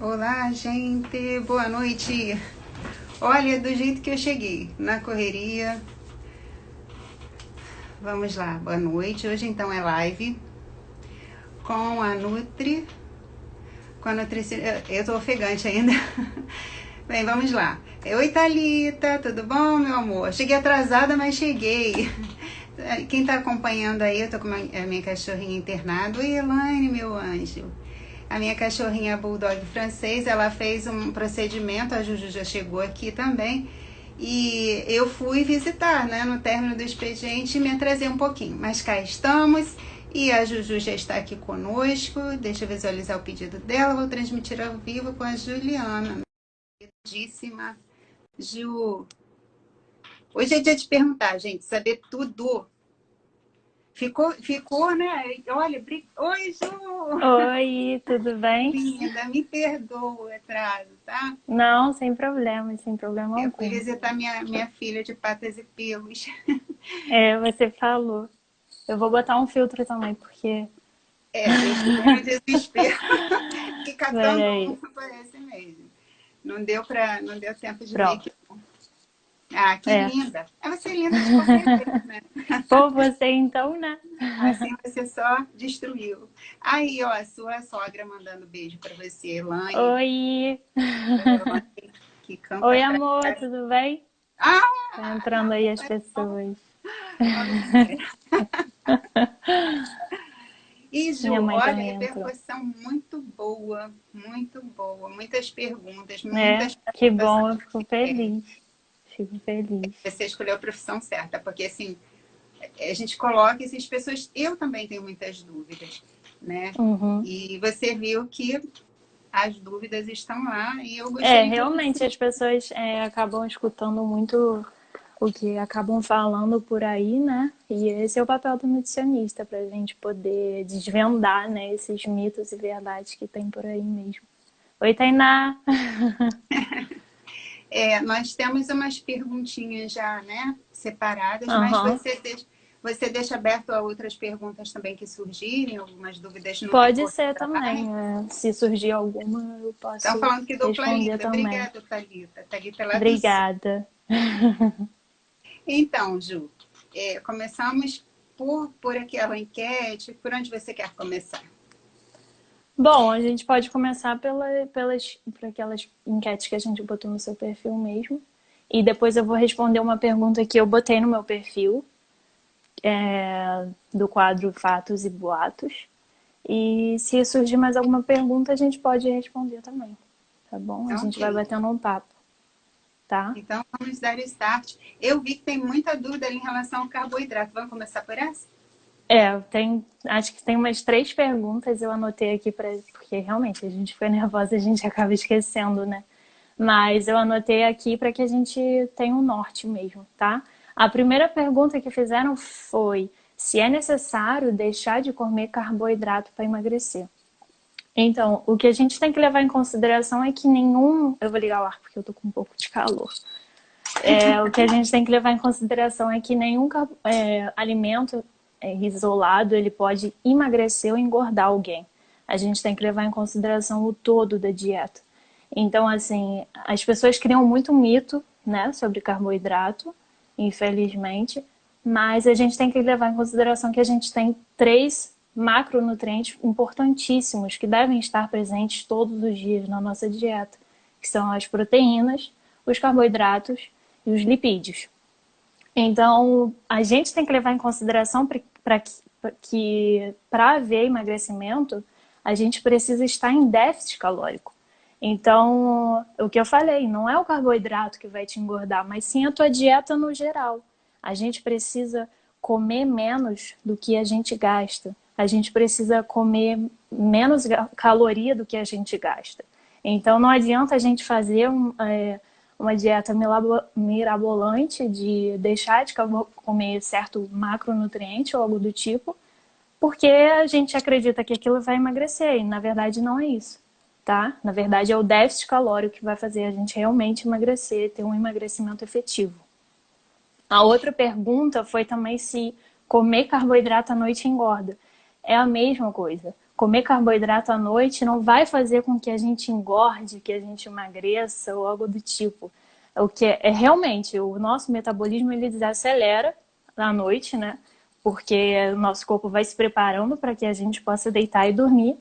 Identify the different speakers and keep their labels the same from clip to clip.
Speaker 1: Olá, gente, boa noite. Olha, do jeito que eu cheguei, na correria. Vamos lá, boa noite. Hoje então é live com a Nutri, com a nutricionista. Eu tô ofegante ainda. Bem, vamos lá. Oi, Thalita, tudo bom, meu amor? Cheguei atrasada, mas cheguei. Quem tá acompanhando aí, eu tô com a minha cachorrinha internada. Oi, Elaine, meu anjo. A minha cachorrinha bulldog francês, ela fez um procedimento, a Juju já chegou aqui também, e eu fui visitar, né, no término do expediente e me atrasei um pouquinho, mas cá estamos, e a Juju já está aqui conosco. Deixa eu visualizar o pedido dela, vou transmitir ao vivo com a Juliana, queridíssima Ju. Hoje é dia de perguntar, gente, saber tudo. Ficou, né? Olha, oi, Ju!
Speaker 2: Oi, tudo bem?
Speaker 1: Linda, me perdoa o atraso, tá?
Speaker 2: Não, sem problema
Speaker 1: Eu fui
Speaker 2: algum.
Speaker 1: visitar minha filha de patas e pelos.
Speaker 2: É, você falou. Eu vou botar um filtro também, porque.
Speaker 1: Eu fui no desespero. Que catando um
Speaker 2: Peraí.
Speaker 1: parece mesmo. Não deu tempo de ver
Speaker 2: Pronto.
Speaker 1: que. Ah, que
Speaker 2: É.
Speaker 1: linda. Você é linda de qualquer jeito, né?
Speaker 2: Por você então, né?
Speaker 1: Assim você só destruiu. Aí, ó, a sua sogra mandando beijo pra você, Elaine.
Speaker 2: Oi!
Speaker 1: Elaine, que canta
Speaker 2: Oi,
Speaker 1: pra
Speaker 2: amor,
Speaker 1: caramba.
Speaker 2: tudo bem? Tá
Speaker 1: Ah,
Speaker 2: entrando aí as pessoas.
Speaker 1: nossa. E
Speaker 2: Minha
Speaker 1: Ju,
Speaker 2: mãe
Speaker 1: olha,
Speaker 2: também entrou.
Speaker 1: repercussão muito boa, muito boa. Muitas perguntas,
Speaker 2: É,
Speaker 1: muitas
Speaker 2: que
Speaker 1: participações.
Speaker 2: bom, eu fico feliz. Fico feliz.
Speaker 1: Você escolheu a profissão certa, porque assim, a gente coloca essas pessoas. Eu também tenho muitas dúvidas, né?
Speaker 2: Uhum.
Speaker 1: E você viu que as dúvidas estão lá e eu
Speaker 2: É,
Speaker 1: gostaria que você.
Speaker 2: realmente as pessoas acabam escutando muito o que acabam falando por aí, né? E esse é o papel do nutricionista, para a gente poder desvendar, né, esses mitos e verdades que tem por aí mesmo. Oi, Tainá!
Speaker 1: Nós temos umas perguntinhas já, né? Separadas, mas
Speaker 2: Aham.
Speaker 1: você deixa aberto a outras perguntas também que surgirem, algumas dúvidas no
Speaker 2: Pode
Speaker 1: decorrer
Speaker 2: ser
Speaker 1: da live.
Speaker 2: também. Se surgir alguma, eu
Speaker 1: Estão
Speaker 2: posso
Speaker 1: falando que dupla
Speaker 2: responder
Speaker 1: linda.
Speaker 2: também.
Speaker 1: Obrigada, Thalita. Thalita é lá do sul.
Speaker 2: Obrigada.
Speaker 1: Então, Ju, começamos por aquela enquete. Por onde você quer começar?
Speaker 2: Bom, a gente pode começar por aquelas enquetes que a gente botou no seu perfil mesmo. E depois eu vou responder uma pergunta que eu botei no meu perfil, do quadro Fatos e Boatos. E se surgir mais alguma pergunta, a gente pode responder também. Tá bom? A gente vai
Speaker 1: Ok.
Speaker 2: batendo um papo, tá?
Speaker 1: Então, vamos dar start. Eu vi que tem muita dúvida ali em relação ao carboidrato. Vamos começar por essa?
Speaker 2: Acho que tem umas 3 perguntas, eu anotei aqui porque realmente a gente fica nervosa, a gente acaba esquecendo, né? Mas eu anotei aqui para que a gente tenha um norte mesmo, tá? A primeira pergunta que fizeram foi se é necessário deixar de comer carboidrato para emagrecer. Então, o que a gente tem que levar em consideração é que nenhum. Eu vou ligar o ar porque eu tô com um pouco de calor. O que a gente tem que levar em consideração é que nenhum alimento isolado ele pode emagrecer ou engordar alguém. A gente tem que levar em consideração o todo da dieta. Então, assim, as pessoas criam muito mito, né, sobre carboidrato, infelizmente, mas a gente tem que levar em consideração que a gente tem 3 macronutrientes importantíssimos que devem estar presentes todos os dias na nossa dieta, que são as proteínas, os carboidratos e os lipídios. Então, a gente tem que levar em consideração para haver emagrecimento, a gente precisa estar em déficit calórico. Então, o que eu falei, não é o carboidrato que vai te engordar, mas sim a tua dieta no geral. A gente precisa comer menos do que a gente gasta. A gente precisa comer menos caloria do que a gente gasta. Então, não adianta a gente fazer uma dieta mirabolante de deixar de comer certo macronutriente ou algo do tipo, porque a gente acredita que aquilo vai emagrecer, e na verdade não é isso, tá? Na verdade é o déficit calórico que vai fazer a gente realmente emagrecer, ter um emagrecimento efetivo. A outra pergunta foi também se comer carboidrato à noite engorda. É a mesma coisa. comer carboidrato à noite não vai fazer com que a gente engorde, que a gente emagreça ou algo do tipo. O que é realmente, o nosso metabolismo ele desacelera à noite, né? Porque o nosso corpo vai se preparando para que a gente possa deitar e dormir,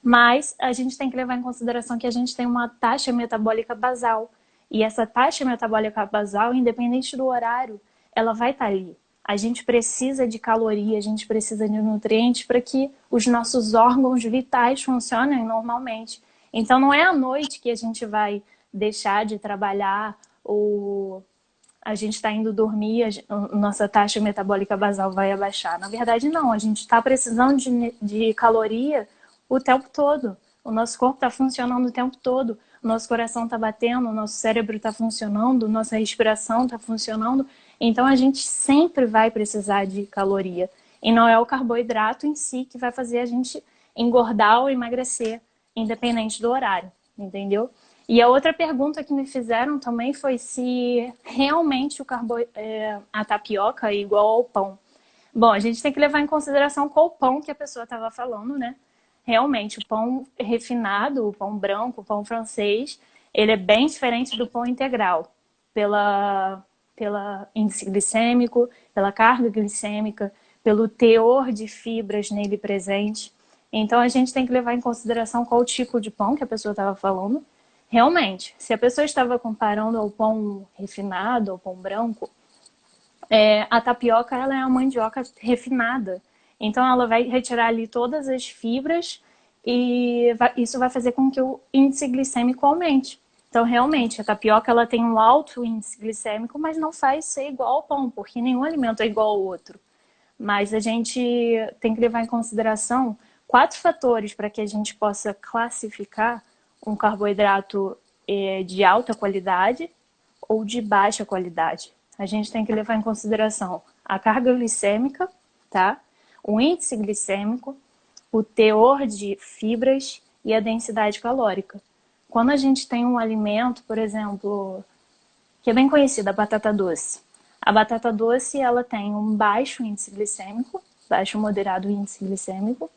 Speaker 2: mas a gente tem que levar em consideração que a gente tem uma taxa metabólica basal. E essa taxa metabólica basal, independente do horário, ela vai estar ali. A gente precisa de caloria, a gente precisa de nutrientes para que os nossos órgãos vitais funcionem normalmente. Então não é à noite que a gente vai deixar de trabalhar ou a gente está indo dormir, nossa taxa metabólica basal vai abaixar. Na verdade, não. A gente está precisando de caloria o tempo todo. O nosso corpo está funcionando o tempo todo. O nosso coração está batendo, o nosso cérebro está funcionando, nossa respiração está funcionando. Então, a gente sempre vai precisar de caloria. E não é o carboidrato em si que vai fazer a gente engordar ou emagrecer, independente do horário, entendeu? E a outra pergunta que me fizeram também foi se realmente a tapioca é igual ao pão. Bom, a gente tem que levar em consideração qual pão que a pessoa estava falando, né? Realmente, o pão refinado, o pão branco, o pão francês, ele é bem diferente do pão integral, pela índice glicêmico, pela carga glicêmica, pelo teor de fibras nele presente. Então, a gente tem que levar em consideração qual tipo de pão que a pessoa estava falando. Realmente, se a pessoa estava comparando ao pão refinado, ao pão branco, a tapioca ela é a mandioca refinada. Então, ela vai retirar ali todas as fibras e isso vai fazer com que o índice glicêmico aumente. Então, realmente, a tapioca ela tem um alto índice glicêmico, mas não faz ser igual ao pão, porque nenhum alimento é igual ao outro. Mas a gente tem que levar em consideração 4 fatores para que a gente possa classificar um carboidrato de alta qualidade ou de baixa qualidade. A gente tem que levar em consideração a carga glicêmica, tá? O índice glicêmico, o teor de fibras e a densidade calórica. Quando a gente tem um alimento, por exemplo, que é bem conhecida, a batata doce. A batata doce ela tem um baixo índice glicêmico, baixo moderado índice glicêmico,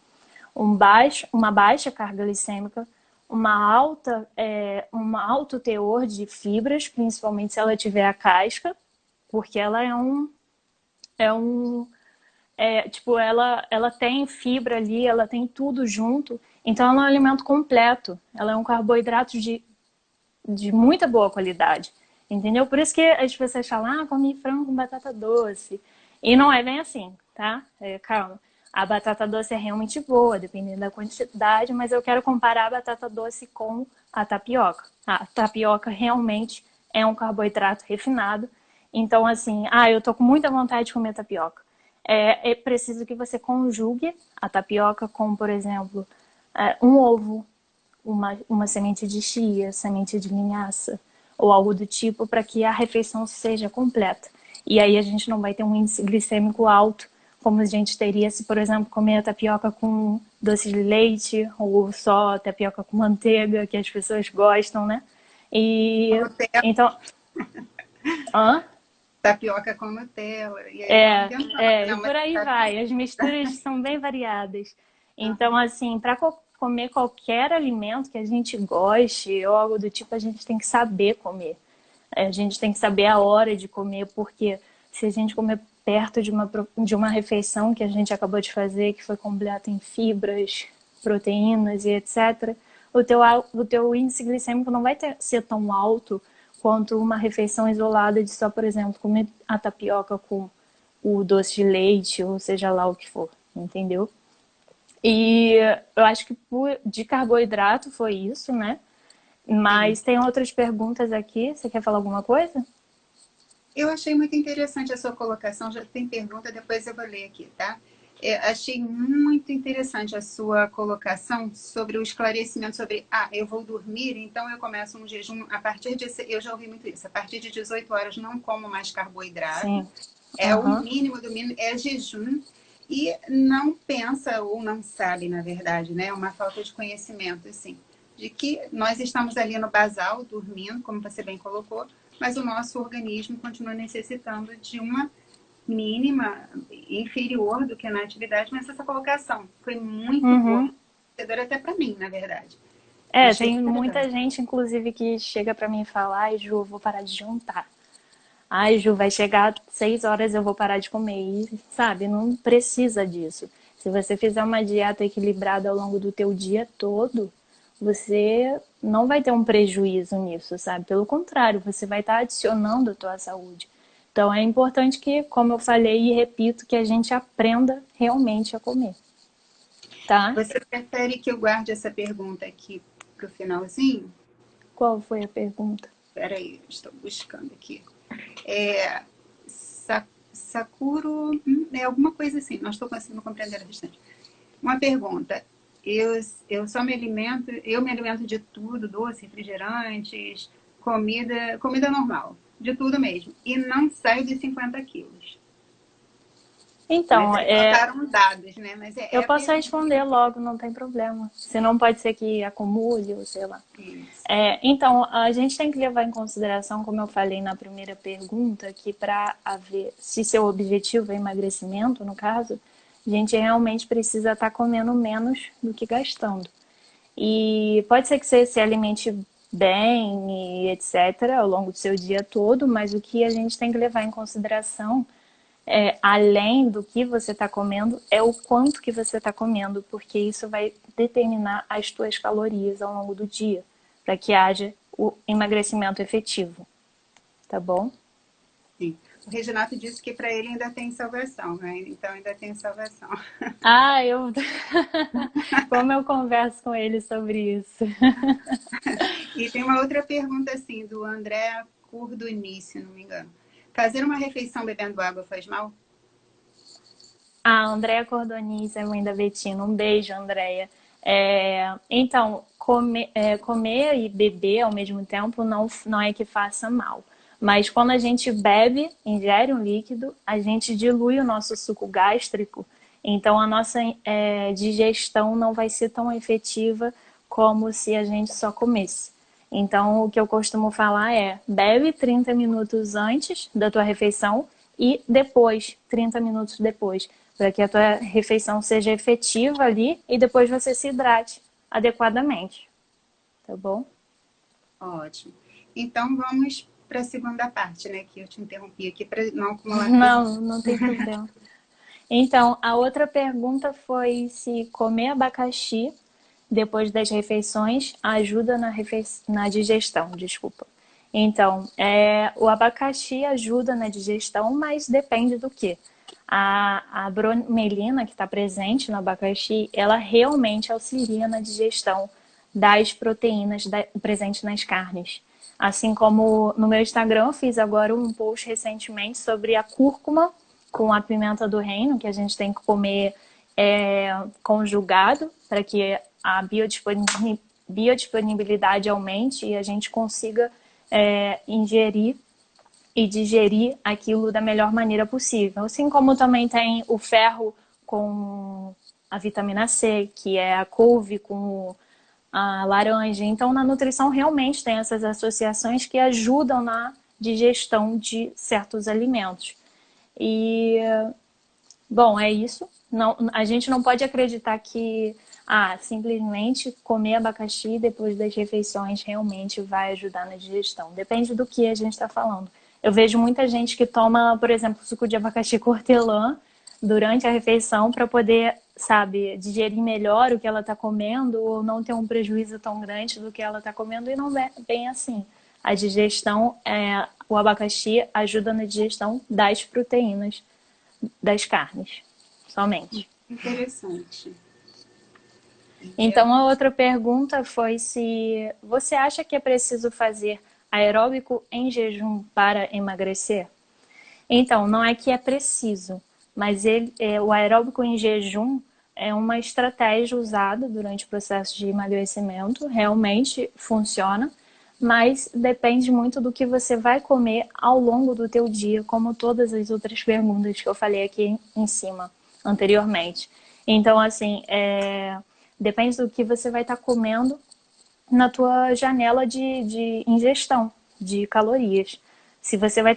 Speaker 2: uma baixa carga glicêmica, um alto teor de fibras, principalmente se ela tiver a casca, porque ela ela tem fibra ali, ela tem tudo junto, então ela é um alimento completo, ela é um carboidrato de muita boa qualidade, entendeu? Por isso que as pessoas falam, comi frango com batata doce, e não é bem assim, tá? Calma. A batata doce é realmente boa, dependendo da quantidade, mas eu quero comparar a batata doce com a tapioca. A tapioca realmente é um carboidrato refinado. Então, assim, eu tô com muita vontade de comer tapioca. É preciso que você conjugue a tapioca com, por exemplo, um ovo, uma semente de chia, semente de linhaça, ou algo do tipo, para que a refeição seja completa. E aí a gente não vai ter um índice glicêmico alto, como a gente teria se, por exemplo, comer a tapioca com doce de leite, ou só tapioca com manteiga, que as pessoas gostam, né? E
Speaker 1: Nutella,
Speaker 2: então. Hã?
Speaker 1: tapioca com Nutella. E aí vamos tentar,
Speaker 2: E
Speaker 1: não, mas
Speaker 2: por aí vai. As misturas são bem variadas. Então, assim, para comer qualquer alimento que a gente goste ou algo do tipo, a gente tem que saber comer. A gente tem que saber a hora de comer, porque se a gente comer perto de uma refeição que a gente acabou de fazer, que foi completa em fibras, proteínas e etc., o teu índice glicêmico não vai ser tão alto quanto uma refeição isolada de só, por exemplo, comer a tapioca com o doce de leite, ou seja lá o que for, entendeu? E eu acho que de carboidrato foi isso, né?
Speaker 1: sim.
Speaker 2: Mas tem outras perguntas aqui. Você quer falar alguma coisa?
Speaker 1: Eu achei muito interessante a sua colocação. Já tem pergunta, depois eu vou ler aqui, tá? Achei muito interessante a sua colocação sobre o esclarecimento sobre, eu vou dormir, então eu começo um jejum a partir de, eu já ouvi muito isso, a partir de 18 horas não como mais carboidrato,
Speaker 2: Sim.
Speaker 1: é o
Speaker 2: Aham.
Speaker 1: mínimo do mínimo, é jejum, e não pensa ou não sabe, na verdade, né? É uma falta de conhecimento, assim, de que nós estamos ali no basal, dormindo, como você bem colocou, mas o nosso organismo continua necessitando de uma mínima inferior do que na atividade, mas essa colocação foi muito boa,
Speaker 2: Uhum.
Speaker 1: até para mim, na verdade.
Speaker 2: É,
Speaker 1: Achei
Speaker 2: tem
Speaker 1: interessante.
Speaker 2: muita gente, inclusive, que chega pra mim e fala, ai, Ju, eu vou parar de jantar. Ai, Ju, vai chegar 6 horas, eu vou parar de comer. E, sabe, não precisa disso. Se você fizer uma dieta equilibrada ao longo do teu dia todo, você não vai ter um prejuízo nisso, sabe? Pelo contrário, você vai estar adicionando à tua saúde. Então é importante que, como eu falei e repito, que a gente aprenda realmente a comer, tá?
Speaker 1: Você prefere que eu guarde essa pergunta aqui para o finalzinho?
Speaker 2: Qual foi a pergunta?
Speaker 1: Espera aí, estou buscando aqui. É, Sakuro, é alguma coisa assim, não estou conseguindo compreender a restante. Uma pergunta. Eu só me alimento de tudo, doce, refrigerantes, comida normal, de tudo mesmo. E não saio dos 50 quilos. Mas
Speaker 2: Então,
Speaker 1: aí botaram dados, né? Mas
Speaker 2: eu
Speaker 1: é a
Speaker 2: posso
Speaker 1: pergunta
Speaker 2: responder logo, não tem problema. Senão pode ser que acumule, ou sei lá.
Speaker 1: isso.
Speaker 2: Então, a gente tem que levar em consideração, como eu falei na primeira pergunta, que para haver, se seu objetivo é emagrecimento, no caso, a gente realmente precisa estar comendo menos do que gastando. E pode ser que você se alimente bem e etc. ao longo do seu dia todo, mas o que a gente tem que levar em consideração além do que você está comendo, é o quanto que você está comendo, porque isso vai determinar as tuas calorias ao longo do dia, para que haja o emagrecimento efetivo, tá bom?
Speaker 1: Sim. O Reginato disse que para ele ainda tem salvação, né? Então ainda tem salvação.
Speaker 2: Ah, como eu converso com ele sobre isso.
Speaker 1: E tem uma outra pergunta assim, do André Curduni, se não me engano. Fazer uma refeição bebendo água faz mal?
Speaker 2: A Andréia Cordoniz é mãe da Betina. Um beijo, Andréia. Então, comer e beber ao mesmo tempo não é que faça mal. Mas quando a gente bebe, ingere um líquido, a gente dilui o nosso suco gástrico, então a nossa digestão não vai ser tão efetiva como se a gente só comesse. Então, o que eu costumo falar é: bebe 30 minutos antes da tua refeição e depois, 30 minutos depois, para que a tua refeição seja efetiva ali e depois você se hidrate adequadamente, tá bom?
Speaker 1: Ótimo. Então vamos para a segunda parte, né? Que eu te interrompi aqui para não acumular perguntas.
Speaker 2: Não, não tem problema. Então, a outra pergunta foi se comer abacaxi depois das refeições ajuda na digestão, desculpa. Então, o abacaxi ajuda na digestão, mas depende do que. A bromelina que está presente no abacaxi, ela realmente auxilia na digestão das proteínas presentes nas carnes. Assim como no meu Instagram, eu fiz agora um post recentemente sobre a cúrcuma com a pimenta do reino, que a gente tem que comer conjugado para que a biodisponibilidade aumente e a gente consiga ingerir e digerir aquilo da melhor maneira possível. Assim como também tem o ferro com a vitamina C, que é a couve com a laranja. Então, na nutrição realmente tem essas associações que ajudam na digestão de certos alimentos. E, bom, é isso. Não, a gente não pode acreditar que simplesmente comer abacaxi depois das refeições realmente vai ajudar na digestão. Depende do que a gente está falando. Eu vejo muita gente que toma, por exemplo, suco de abacaxi com hortelã durante a refeição para poder, sabe, digerir melhor o que ela está comendo ou não ter um prejuízo tão grande do que ela está comendo, e não é bem assim. A digestão, o abacaxi ajuda na digestão das proteínas das carnes, somente.
Speaker 1: Interessante.
Speaker 2: Então, a outra pergunta foi se você acha que é preciso fazer aeróbico em jejum para emagrecer? Então, não é que é preciso, mas o aeróbico em jejum é uma estratégia usada durante o processo de emagrecimento, realmente funciona, mas depende muito do que você vai comer ao longo do teu dia, como todas as outras perguntas que eu falei aqui em cima anteriormente. Então, assim, depende do que você vai estar comendo na tua janela de ingestão de calorias. Se você vai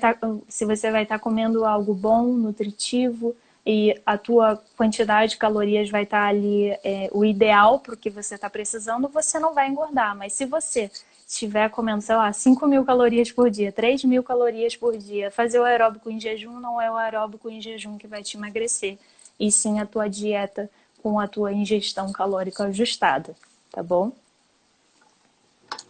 Speaker 2: estar comendo algo bom, nutritivo, e a tua quantidade de calorias vai estar ali, o ideal para o que você está precisando, você não vai engordar. Mas se você estiver comendo, sei lá, 5.000 calorias por dia, 3.000 calorias por dia, fazer o aeróbico em jejum não é o aeróbico em jejum que vai te emagrecer, e sim a tua dieta com a tua ingestão calórica ajustada, tá bom?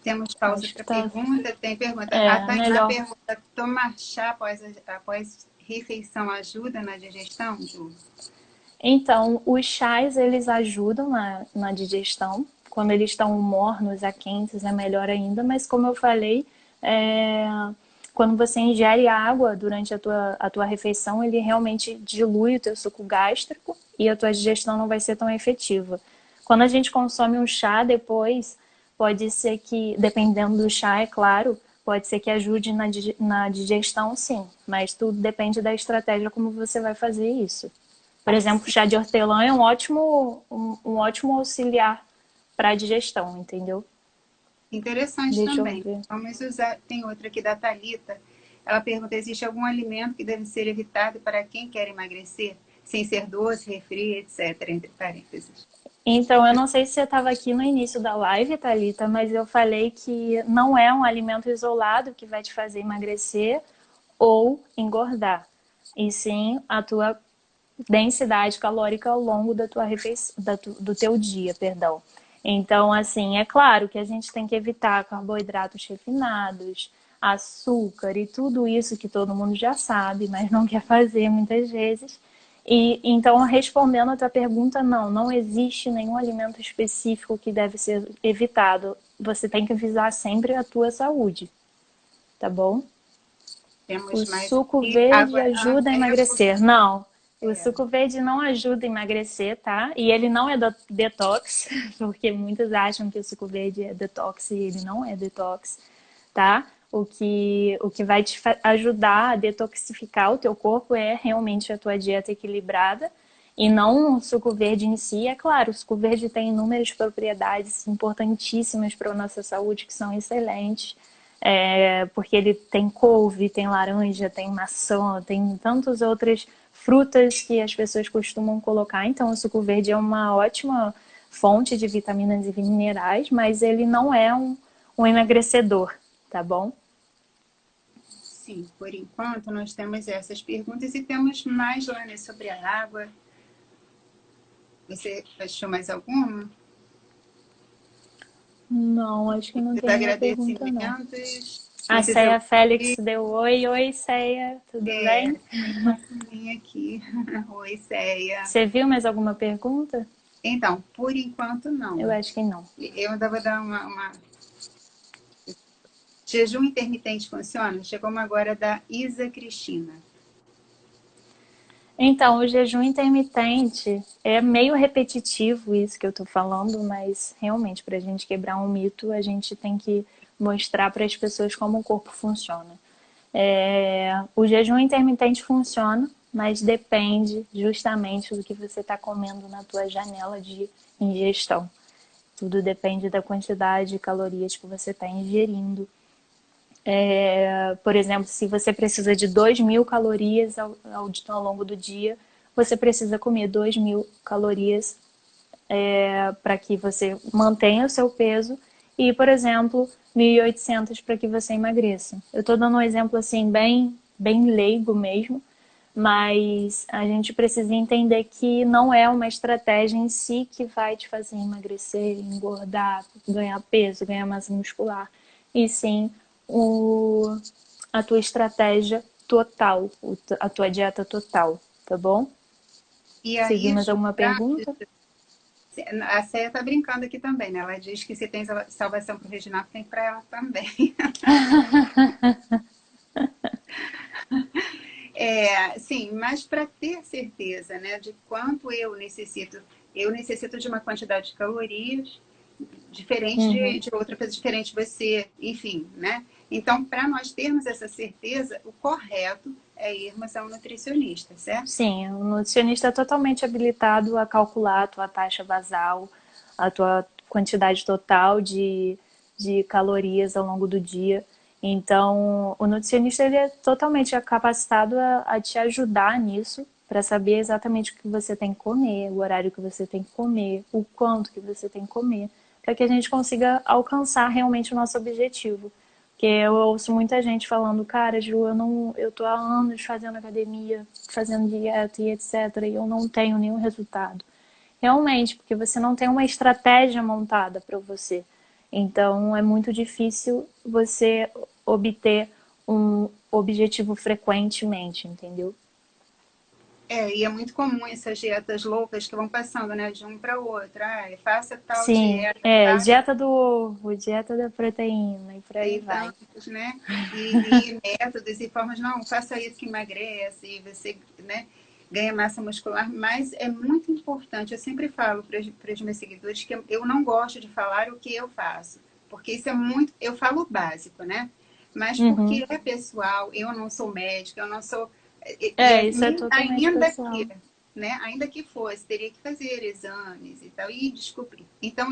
Speaker 1: Temos pausa
Speaker 2: Acho que
Speaker 1: para
Speaker 2: tá.
Speaker 1: pergunta. Tem pergunta. A Tainá
Speaker 2: Melhor.
Speaker 1: pergunta: tomar chá após refeição ajuda na digestão, Ju?
Speaker 2: Então, os chás, eles ajudam na digestão. Quando eles estão mornos a quentes, é melhor ainda. Mas, como eu falei, quando você ingere água durante a tua refeição, ele realmente dilui o teu suco gástrico e a tua digestão não vai ser tão efetiva. Quando a gente consome um chá depois, pode ser que, dependendo do chá, é claro, pode ser que ajude na digestão, sim. Mas tudo depende da estratégia como você vai fazer isso. Por exemplo, o chá de hortelã é um ótimo auxiliar para a digestão, entendeu?
Speaker 1: Interessante
Speaker 2: Deixa eu
Speaker 1: também.
Speaker 2: ver.
Speaker 1: Vamos usar. Tem outra aqui da Thalita. Ela pergunta: existe algum alimento que deve ser evitado para quem quer emagrecer, sem ser doce, refri, etc. Entre parênteses.
Speaker 2: Então, eu não sei se você estava aqui no início da live, Thalita, mas eu falei que não é um alimento isolado que vai te fazer emagrecer ou engordar, e sim a tua densidade calórica ao longo da tua do teu dia, perdão. Então, assim, é claro que a gente tem que evitar carboidratos refinados, açúcar e tudo isso que todo mundo já sabe, mas não quer fazer muitas vezes. E então, respondendo a tua pergunta, não existe nenhum alimento específico que deve ser evitado. Você tem que visar sempre a tua saúde, tá bom?
Speaker 1: Temos
Speaker 2: O
Speaker 1: mais
Speaker 2: suco
Speaker 1: aqui.
Speaker 2: verde
Speaker 1: Água.
Speaker 2: ajuda a
Speaker 1: Época.
Speaker 2: emagrecer. Não, o suco verde não ajuda a emagrecer, tá? E ele não é detox, porque muitos acham que o suco verde é detox e ele não é detox, tá? O que vai te ajudar a detoxificar o teu corpo é realmente a tua dieta equilibrada e não o suco verde em si. É claro, o suco verde tem inúmeras propriedades importantíssimas para a nossa saúde que são excelentes. Porque ele tem couve, tem laranja, tem maçã, tem tantas outras frutas que as pessoas costumam colocar. Então, o suco verde é uma ótima fonte de vitaminas e minerais, mas ele não é um emagrecedor, tá bom?
Speaker 1: Sim, por enquanto nós temos essas perguntas e temos mais lá, né, sobre a água. Você achou mais alguma?
Speaker 2: Não, acho que não
Speaker 1: Os
Speaker 2: tem nenhuma pergunta, não.
Speaker 1: agradecimentos.
Speaker 2: A
Speaker 1: Não sei se eu
Speaker 2: Ceia Félix deu oi. Oi, Ceia, tudo bem?
Speaker 1: tem uma turminha aqui. Oi, Céia.
Speaker 2: Você viu mais alguma pergunta?
Speaker 1: Então, por enquanto
Speaker 2: Eu
Speaker 1: não.
Speaker 2: acho que não.
Speaker 1: Eu ainda vou dar uma... Jejum intermitente funciona? Chegou uma agora da Isa Cristina.
Speaker 2: Então, o jejum intermitente é meio repetitivo isso que eu tô falando, mas realmente, para a gente quebrar um mito, a gente tem que mostrar para as pessoas como o corpo funciona. O jejum intermitente funciona, mas depende justamente do que você está comendo na tua janela de ingestão. Tudo depende da quantidade de calorias que você está ingerindo. Por exemplo, se você precisa de 2.000 calorias ao longo do dia, você precisa comer 2.000 calorias para que você mantenha o seu peso e, por exemplo, 1.800 para que você emagreça. Eu estou dando um exemplo assim bem leigo mesmo, mas a gente precisa entender que não é uma estratégia em si que vai te fazer emagrecer, engordar, ganhar peso, ganhar massa muscular, e sim o, a tua estratégia total, a tua dieta total, tá bom?
Speaker 1: E
Speaker 2: Você viu
Speaker 1: aí,
Speaker 2: mais
Speaker 1: Ju,
Speaker 2: alguma pergunta?
Speaker 1: a Céia tá brincando aqui também, né? Ela diz que se tem salvação pro Reginato, tem para ela também. Sim, mas para ter certeza, né, de quanto eu necessito de uma quantidade de calorias diferente
Speaker 2: Uhum.
Speaker 1: de outra coisa diferente de você, enfim, né? Então, para nós termos essa certeza, o correto é irmos a um nutricionista, certo?
Speaker 2: Sim, o nutricionista é totalmente habilitado a calcular a tua taxa basal, a tua quantidade total de calorias ao longo do dia. Então, o nutricionista ele é totalmente capacitado a te ajudar nisso, para saber exatamente o que você tem que comer, o horário que você tem que comer, o quanto que você tem que comer, para que a gente consiga alcançar realmente o nosso objetivo. Porque eu ouço muita gente falando, cara, Ju, eu tô há anos fazendo academia, fazendo dieta e etc, e eu não tenho nenhum resultado. Realmente, porque você não tem uma estratégia montada para você. Então, é muito difícil você obter um objetivo frequentemente, entendeu?
Speaker 1: E é muito comum essas dietas loucas que vão passando, né, de um para o outro. Faça tal
Speaker 2: Sim,
Speaker 1: dieta, faça
Speaker 2: dieta do ovo, dieta da proteína e por aí
Speaker 1: tem
Speaker 2: vai.
Speaker 1: tantos, né? E métodos e formas, não, faça isso que emagrece, e você, né, ganha massa muscular, mas é muito importante, eu sempre falo para os meus seguidores que eu não gosto de falar o que eu faço, porque isso é muito, eu falo o básico, né? Mas
Speaker 2: Uhum.
Speaker 1: porque é pessoal, eu não sou médica, eu não sou.
Speaker 2: Isso é totalmente
Speaker 1: Ainda
Speaker 2: pessoal.
Speaker 1: que, né? Ainda que fosse, teria que fazer exames e tal, e descobrir. Então,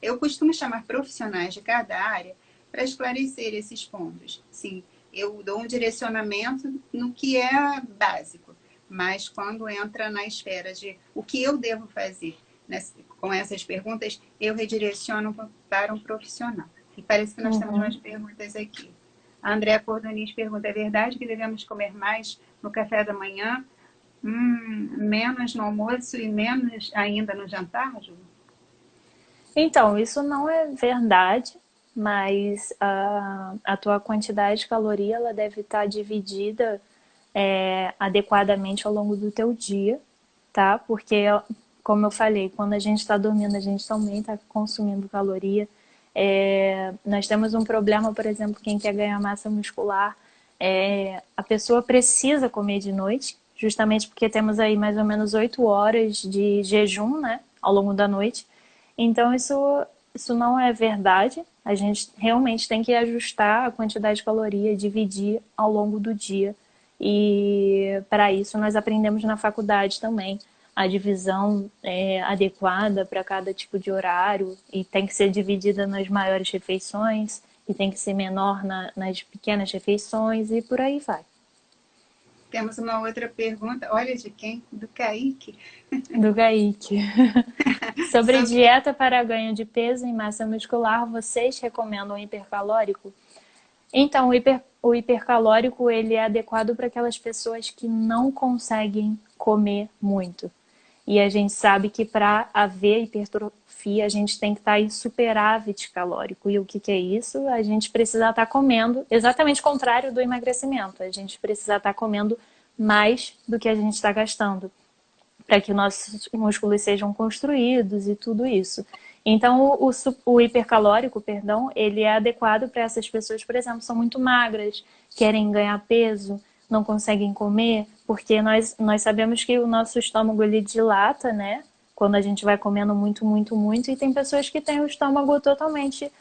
Speaker 1: eu costumo chamar profissionais de cada área para esclarecer esses pontos. Sim, eu dou um direcionamento no que é básico, mas quando entra na esfera de o que eu devo fazer com essas perguntas, eu redireciono para um profissional. E parece que nós temos
Speaker 2: Uhum.
Speaker 1: mais perguntas aqui. A Andréa Cordonis pergunta: é verdade que devemos comer mais no café da manhã, menos no almoço e menos ainda no jantar, Ju?
Speaker 2: Então, isso não é verdade, mas a tua quantidade de caloria ela deve estar dividida adequadamente ao longo do teu dia, tá? Porque, como eu falei, quando a gente está dormindo, a gente também está consumindo caloria. Nós temos um problema, por exemplo, quem quer ganhar massa muscular, a pessoa precisa comer de noite, justamente porque temos aí mais ou menos 8 horas de jejum, né, ao longo da noite. Então, isso não é verdade. A gente realmente tem que ajustar a quantidade de caloria, dividir ao longo do dia. E para isso nós aprendemos na faculdade também a divisão adequada para cada tipo de horário e tem que ser dividida nas maiores refeições e tem que ser menor nas pequenas refeições e por aí vai.
Speaker 1: Temos uma outra pergunta, olha de quem? Do Kaique.
Speaker 2: Do Gaik. Sobre
Speaker 1: Sobre
Speaker 2: dieta para ganho de peso e massa muscular, vocês recomendam hipercalórico? Então, o hipercalórico ele é adequado para aquelas pessoas que não conseguem comer muito. E a gente sabe que para haver hipertrofia, a gente tem que estar em superávit calórico. E o que é isso? A gente precisa estar comendo, exatamente o contrário do emagrecimento. A gente precisa estar comendo mais do que a gente está gastando para que nossos músculos sejam construídos e tudo isso. Então, o hipercalórico, perdão, ele é adequado para essas pessoas, por exemplo, são muito magras, querem ganhar peso, não conseguem comer, porque nós sabemos que o nosso estômago ele dilata, né? Quando a gente vai comendo muito, muito, muito, e tem pessoas que têm o estômago totalmente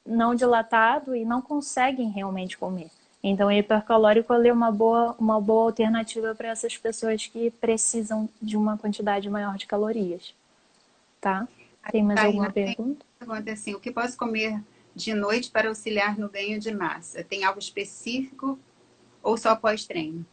Speaker 2: não dilatado e não conseguem realmente comer. Então, o hipercalórico é uma boa alternativa para essas pessoas que precisam de uma quantidade maior de calorias, tá? Tem mais alguma
Speaker 1: Taina, tem
Speaker 2: pergunta?
Speaker 1: pergunta assim, o que posso comer de noite para auxiliar no ganho de massa? Tem algo específico ou só pós-treino?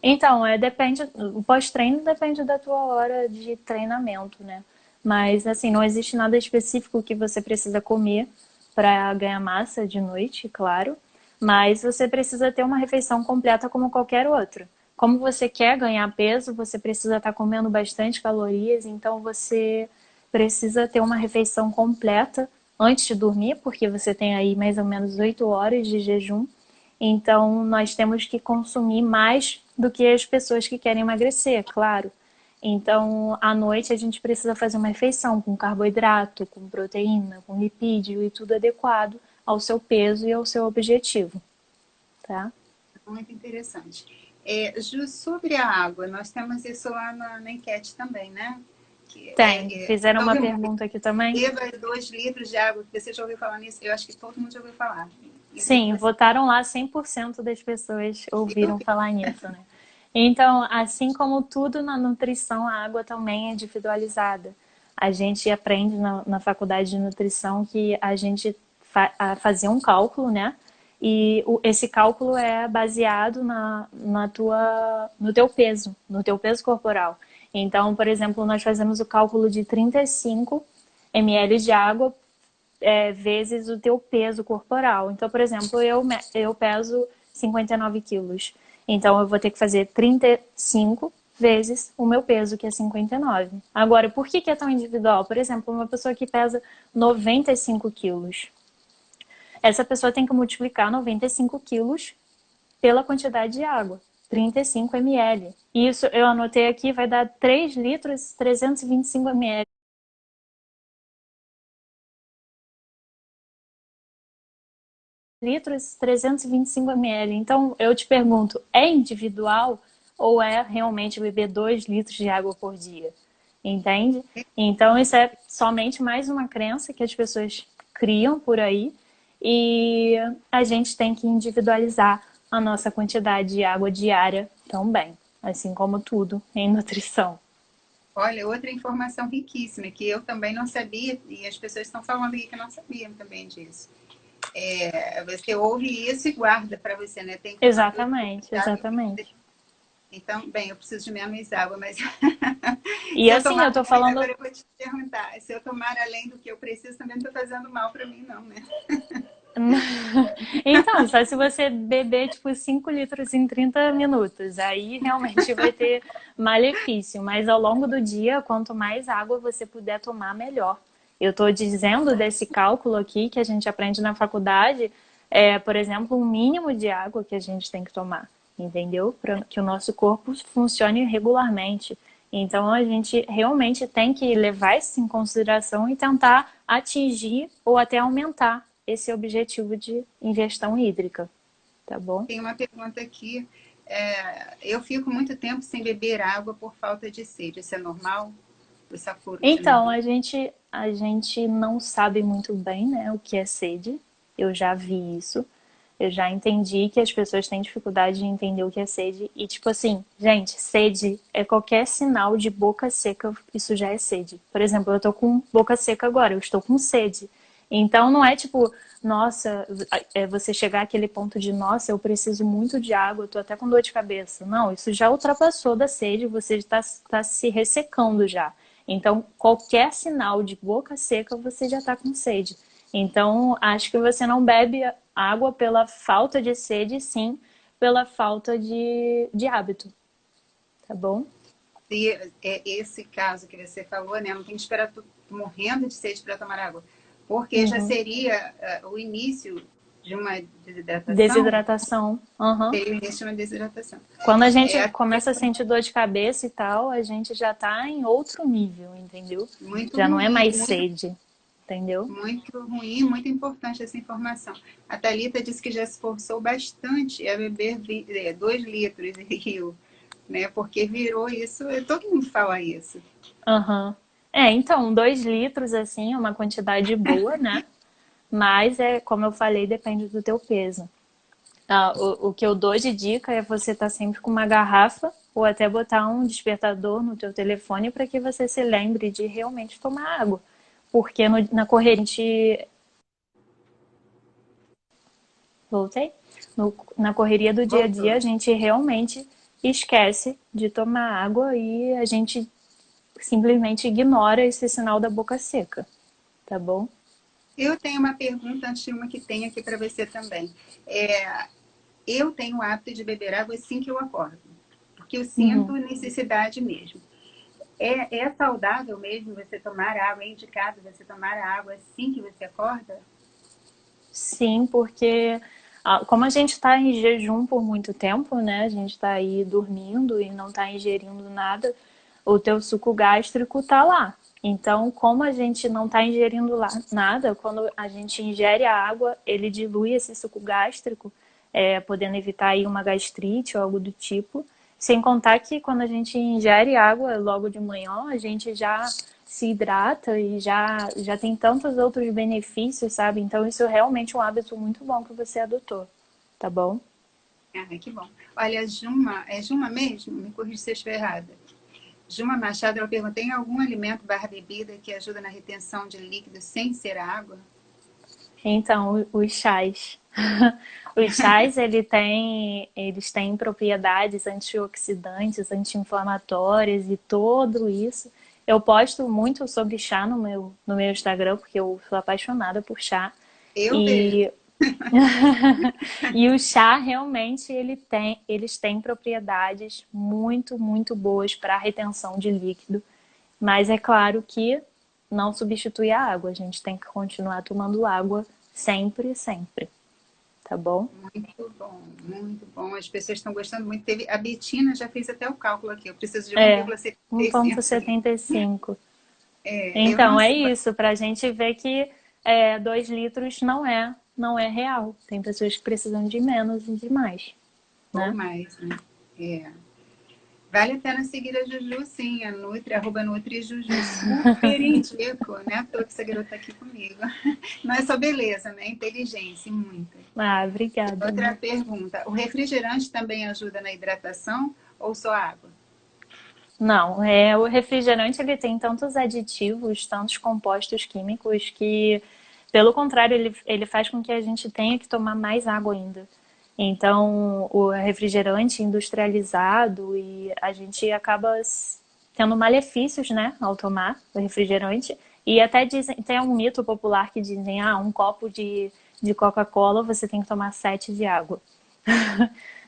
Speaker 2: Então, depende, o pós-treino depende da tua hora de treinamento, né? Mas, assim, não existe nada específico que você precisa comer para ganhar massa de noite, claro. Mas você precisa ter uma refeição completa como qualquer outra. Como você quer ganhar peso, você precisa estar comendo bastante calorias, então você precisa ter uma refeição completa antes de dormir, porque você tem aí mais ou menos 8 horas de jejum. Então, nós temos que consumir mais do que as pessoas que querem emagrecer, claro. Então, à noite a gente precisa fazer uma refeição com carboidrato, com proteína, com lipídio e tudo adequado ao seu peso e ao seu objetivo, tá?
Speaker 1: Muito interessante. Ju, sobre a água, nós temos isso lá na enquete também, né? Que
Speaker 2: Fizeram uma
Speaker 1: ouviu muito.
Speaker 2: pergunta aqui também.
Speaker 1: Beba 2 litros de água. Você já ouviu falar nisso? Eu acho que todo mundo já ouviu falar. E
Speaker 2: Sim,
Speaker 1: você
Speaker 2: votaram lá, 100% das pessoas
Speaker 1: viu?
Speaker 2: ouviram falar nisso, né? Então, assim como tudo na nutrição, a água também é individualizada. A gente aprende na faculdade de nutrição que a gente fazia um cálculo, né? E esse cálculo é baseado no teu peso corporal. Então, por exemplo, nós fazemos o cálculo de 35 ml de água vezes o teu peso corporal. Então, por exemplo, eu peso 59 quilos. Então, eu vou ter que fazer 35 vezes o meu peso, que é 59. Agora, por que é tão individual? Por exemplo, uma pessoa que pesa 95 quilos. Essa pessoa tem que multiplicar 95 quilos pela quantidade de água. 35 ml. Isso eu anotei aqui, vai dar 3 litros 325 ml. Litros 325 ml. Então, eu te pergunto, é individual ou é realmente beber 2 litros de água por dia? Entende? Então, isso é somente mais uma crença que as pessoas criam por aí e a gente tem que individualizar a nossa quantidade de água diária também, assim como tudo em nutrição.
Speaker 1: Olha, outra informação riquíssima que eu também não sabia, e as pessoas estão falando aqui que não sabiam também disso. Você ouve isso e guarda para você, né? Tem
Speaker 2: Exatamente, exatamente.
Speaker 1: Então, bem, eu preciso de menos água, mas
Speaker 2: E
Speaker 1: se eu
Speaker 2: assim,
Speaker 1: tomar
Speaker 2: eu tô
Speaker 1: muito,
Speaker 2: falando.
Speaker 1: agora eu vou te perguntar, se eu tomar além do que eu preciso, também não estou fazendo mal para mim, não, né?
Speaker 2: Então, só se você beber tipo 5 litros em 30 minutos, aí realmente vai ter malefício. Mas ao longo do dia, quanto mais água você puder tomar, melhor. Eu estou dizendo desse cálculo aqui que a gente aprende na faculdade, por exemplo, um mínimo de água que a gente tem que tomar, entendeu? Para que o nosso corpo funcione regularmente. Então a gente realmente tem que levar isso em consideração e tentar atingir ou até aumentar esse objetivo de ingestão hídrica, tá bom?
Speaker 1: Tem uma pergunta aqui. Eu fico muito tempo sem beber água por falta de sede. Isso é normal? O Saforo te
Speaker 2: Então,
Speaker 1: pergunta.
Speaker 2: a gente não sabe muito bem, né, o que é sede. Eu já vi isso. Eu já entendi que as pessoas têm dificuldade de entender o que é sede. E, tipo assim, gente, sede é qualquer sinal de boca seca, isso já é sede. Por exemplo, eu tô com boca seca agora, eu estou com sede. Então, não é tipo, nossa, você chegar àquele ponto de, nossa, eu preciso muito de água, eu tô até com dor de cabeça. Não, isso já ultrapassou da sede, você está se ressecando já. Então, qualquer sinal de boca seca, você já está com sede. Então, acho que você não bebe água pela falta de sede, sim pela falta de hábito, tá bom?
Speaker 1: Se é esse caso que você falou, né? Não tem que esperar tu morrendo de sede para tomar água. Porque já
Speaker 2: Uhum.
Speaker 1: seria o início de uma desidratação.
Speaker 2: Desidratação. Uhum.
Speaker 1: Seria o início de uma desidratação.
Speaker 2: Quando a gente
Speaker 1: É
Speaker 2: começa a sentir dor de cabeça e tal, a gente já tá em outro nível, entendeu?
Speaker 1: muito
Speaker 2: Já não é
Speaker 1: ruim,
Speaker 2: mais
Speaker 1: muito
Speaker 2: sede, entendeu?
Speaker 1: muito ruim, muito importante essa informação. A Thalita disse que já se esforçou bastante a beber 2 litros em rio, né? Porque virou isso, todo mundo fala isso.
Speaker 2: Uhum. Então, 2 litros, assim, é uma quantidade boa, né? Mas, como eu falei, depende do teu peso. O que eu dou de dica é você estar sempre com uma garrafa ou até botar um despertador no teu telefone para que você se lembre de realmente tomar água. Porque na corrente... Voltei? Na correria do dia a dia,
Speaker 1: Voltou.
Speaker 2: a gente realmente esquece de tomar água e a gente simplesmente ignora esse sinal da boca seca, tá bom?
Speaker 1: Eu tenho uma pergunta antes de uma que tem aqui para você também. É, eu tenho o hábito de beber água assim que eu acordo, porque eu sinto
Speaker 2: Uhum.
Speaker 1: necessidade mesmo. É saudável mesmo você tomar água? É indicado você tomar água assim que você acorda?
Speaker 2: Sim, porque como a gente está em jejum por muito tempo, né? A gente está aí dormindo e não está ingerindo nada, o teu suco gástrico tá lá. Então, como a gente não está ingerindo lá nada, quando a gente ingere a água, ele dilui esse suco gástrico, podendo evitar aí uma gastrite ou algo do tipo. Sem contar que quando a gente ingere água logo de manhã, a gente já se hidrata e já tem tantos outros benefícios, sabe? Então isso é realmente um hábito muito bom que você adotou, tá bom?
Speaker 1: Ah, que bom. Olha, a Juma, é Juma mesmo? Me corrija se eu estiver errada. Juma Machado, ela pergunta, tem algum alimento barra bebida que ajuda na retenção de líquido sem ser água?
Speaker 2: Então, os chás. Os chás, eles têm propriedades antioxidantes, anti-inflamatórias e tudo isso. Eu posto muito sobre chá no meu Instagram, porque eu sou apaixonada por chá.
Speaker 1: Eu vejo.
Speaker 2: E, e o chá, realmente, eles têm propriedades muito, muito boas para a retenção de líquido. Mas é claro que não substitui a água. A gente tem que continuar tomando água sempre, sempre. Tá bom?
Speaker 1: Muito bom, muito bom. As pessoas estão gostando muito. A Betina já fez até o cálculo aqui. Eu preciso de
Speaker 2: É,
Speaker 1: 1,75.
Speaker 2: 1,75.
Speaker 1: Eu não
Speaker 2: Então, é
Speaker 1: sei.
Speaker 2: isso, para a gente ver que 2 litros não é real. Tem pessoas que precisam de menos e de mais,
Speaker 1: Ou
Speaker 2: né?
Speaker 1: mais, né? É. Vale a pena seguir a Juju, sim, a Nutri, @NutriJuju. Super indico, né? À toa que essa garota tá aqui comigo. Não é só beleza, né? Inteligência, e muita.
Speaker 2: Ah, obrigada,
Speaker 1: Outra
Speaker 2: né?
Speaker 1: pergunta: o refrigerante também ajuda na hidratação ou só água?
Speaker 2: Não, o refrigerante ele tem tantos aditivos, tantos compostos químicos que, pelo contrário, ele faz com que a gente tenha que tomar mais água ainda. Então, o refrigerante industrializado e a gente acaba tendo malefícios, né, ao tomar o refrigerante. E até dizem, tem um mito popular que dizem, um copo de Coca-Cola você tem que tomar 7 de água.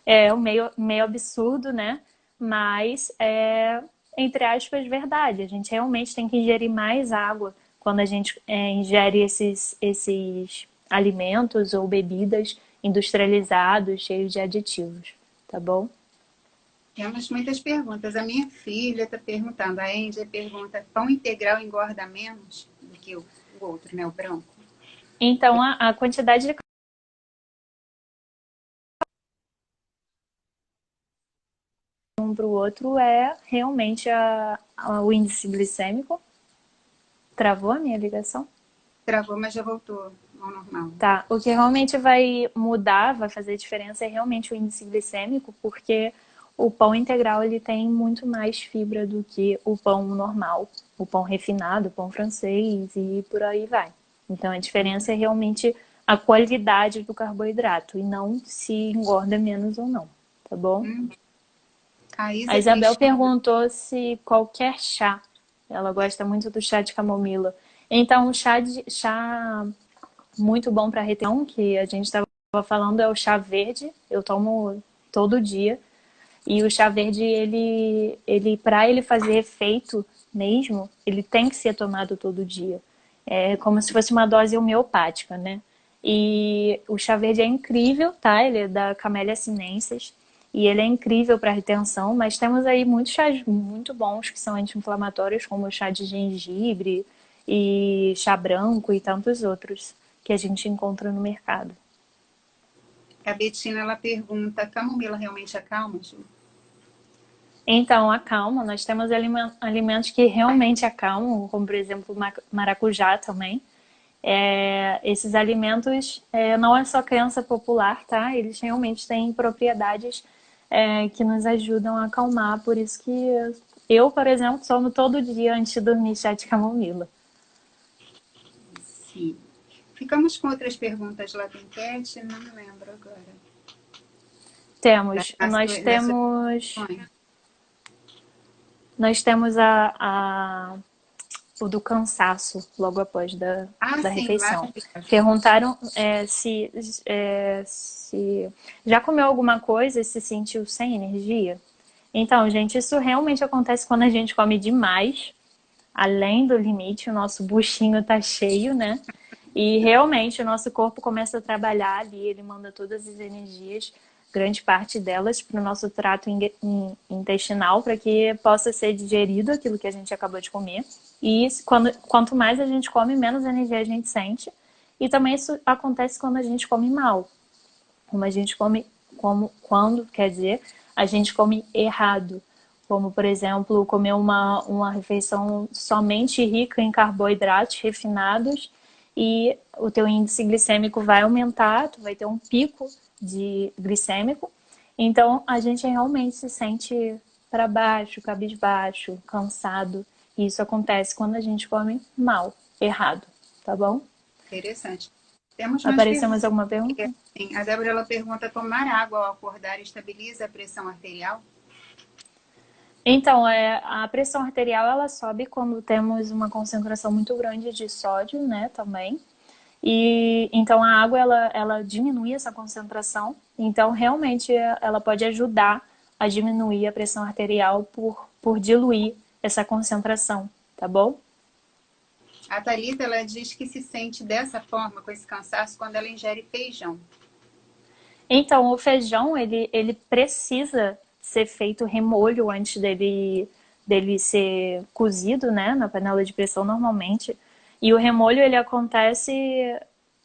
Speaker 2: É meio absurdo, né? Mas é, entre aspas, verdade. A gente realmente tem que ingerir mais água quando a gente ingere esses alimentos ou bebidas industrializados, cheios de aditivos, tá bom?
Speaker 1: Temos muitas perguntas. A minha filha está perguntando, a Angie pergunta: pão integral engorda menos do que o outro, né? O branco?
Speaker 2: Então, a quantidade de um para o outro é realmente o índice glicêmico. Travou a minha ligação?
Speaker 1: Travou, mas já voltou ao normal.
Speaker 2: Tá, o que realmente vai mudar, vai fazer diferença é realmente o índice glicêmico, porque o pão integral ele tem muito mais fibra do que o pão normal, o pão refinado, o pão francês e por aí vai. Então a diferença é realmente a qualidade do carboidrato e não se engorda menos ou não, tá bom?
Speaker 1: A
Speaker 2: A
Speaker 1: Isa
Speaker 2: Isabel
Speaker 1: Cristina.
Speaker 2: perguntou se qualquer chá, ela gosta muito do chá de camomila. Então, o chá muito bom para retenção, que a gente estava falando, é o chá verde. Eu tomo todo dia. E o chá verde, ele para ele fazer efeito mesmo, ele tem que ser tomado todo dia. É como se fosse uma dose homeopática, né? E o chá verde é incrível, tá? Ele é da Camellia sinensis e ele é incrível para retenção, mas temos aí muitos chás muito bons que são anti-inflamatórios, como o chá de gengibre e chá branco e tantos outros que a gente encontra no mercado.
Speaker 1: A Betina, ela pergunta: camomila realmente acalma, Ju?
Speaker 2: Então, acalma. Nós temos alimentos que realmente acalmam, como por exemplo maracujá também. Esses alimentos não é só crença popular, tá? Eles realmente têm propriedades que nos ajudam a acalmar. Por isso que eu, por exemplo, tomo todo dia antes de dormir chá de camomila.
Speaker 1: Sim. Ficamos com outras perguntas lá da enquete, não me lembro agora.
Speaker 2: Temos, nós
Speaker 1: Das suas
Speaker 2: temos,
Speaker 1: questões.
Speaker 2: nós temos o do cansaço logo após
Speaker 1: Ah,
Speaker 2: da
Speaker 1: sim,
Speaker 2: refeição.
Speaker 1: maravilhoso.
Speaker 2: Perguntaram se já comeu alguma coisa e se sentiu sem energia. Então, gente, isso realmente acontece quando a gente come demais, além do limite, o nosso buchinho tá cheio, né? E realmente o nosso corpo começa a trabalhar ali, ele manda todas as energias, grande parte delas, para o nosso trato intestinal, para que possa ser digerido aquilo que a gente acabou de comer. E isso, quanto mais a gente come, menos energia a gente sente. E também isso acontece quando a gente come mal. Como a gente come, quando, quer dizer, a gente come errado. Como, por exemplo, comer uma refeição somente rica em carboidratos refinados e o teu índice glicêmico vai aumentar, tu vai ter um pico de glicêmico. Então, a gente realmente se sente para baixo, cabisbaixo, cansado. E isso acontece quando a gente come mal, errado, tá bom?
Speaker 1: Interessante. Temos mais
Speaker 2: Apareceu mais
Speaker 1: perguntas.
Speaker 2: alguma pergunta?
Speaker 1: Sim, a Débora ela pergunta: tomar água ao acordar estabiliza a pressão arterial?
Speaker 2: Então, a pressão arterial ela sobe quando temos uma concentração muito grande de sódio, né, também. E então a água ela diminui essa concentração. Então, realmente ela pode ajudar a diminuir a pressão arterial por diluir essa concentração, tá bom?
Speaker 1: A Thalita ela diz que se sente dessa forma, com esse cansaço, quando ela ingere feijão.
Speaker 2: Então, o feijão, ele precisa ser feito remolho antes dele ser cozido, né, na panela de pressão normalmente. E o remolho, ele acontece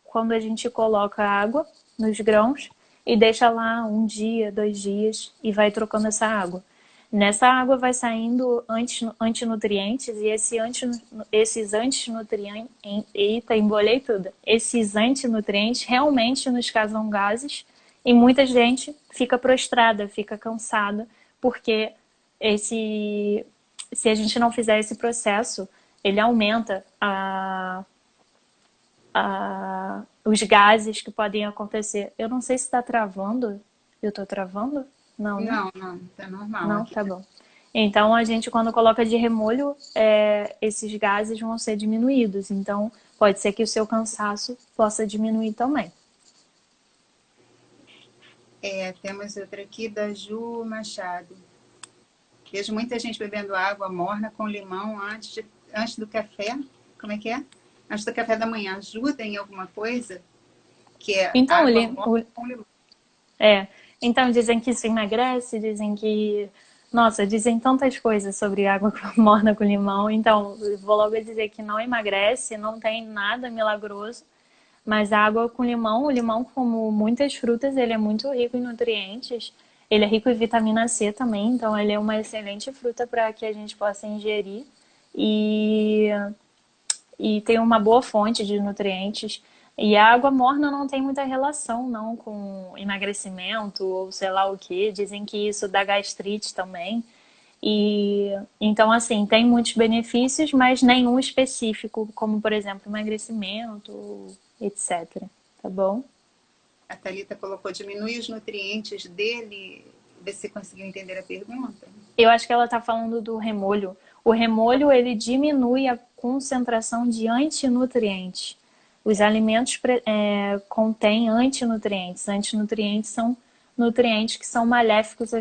Speaker 2: quando a gente coloca água nos grãos e deixa lá um dia, 2 dias e vai trocando essa água. Nessa água vai saindo antinutrientes e esses antinutrientes... Eita, embolei tudo. Esses antinutrientes realmente nos causam gases e muita gente fica prostrada, fica cansada, porque se a gente não fizer esse processo, ele aumenta os gases que podem acontecer. Eu não sei se está travando. Eu estou travando? Não, né?
Speaker 1: Não, não, tá normal
Speaker 2: Não?
Speaker 1: aqui.
Speaker 2: Tá bom. Então, a gente, quando coloca de remolho, esses gases vão ser diminuídos. Então, pode ser que o seu cansaço possa diminuir também.
Speaker 1: Temos outra aqui da Ju Machado. Vejo muita gente bebendo água morna com limão antes do café. Como é que é? Antes do café da manhã. Ajuda em alguma coisa? Que é
Speaker 2: Então,
Speaker 1: água morna com limão.
Speaker 2: É, então dizem que isso emagrece, dizem que... Nossa, dizem tantas coisas sobre água morna com limão. Então, vou logo dizer que não emagrece, não tem nada milagroso. Mas a água com limão, o limão, como muitas frutas, ele é muito rico em nutrientes. Ele é rico em vitamina C também, então ele é uma excelente fruta para que a gente possa ingerir. E tem uma boa fonte de nutrientes. E a água morna não tem muita relação não com emagrecimento ou sei lá o que. Dizem que isso dá gastrite também. E então assim, tem muitos benefícios, mas nenhum específico, como por exemplo, emagrecimento, etc. Tá bom?
Speaker 1: A Thalita colocou diminuir os nutrientes dele. Vê se você conseguiu entender a pergunta.
Speaker 2: Eu acho que ela está falando do remolho. O remolho, ele diminui a concentração de antinutrientes. Os alimentos contêm antinutrientes. Antinutrientes são nutrientes que são maléficos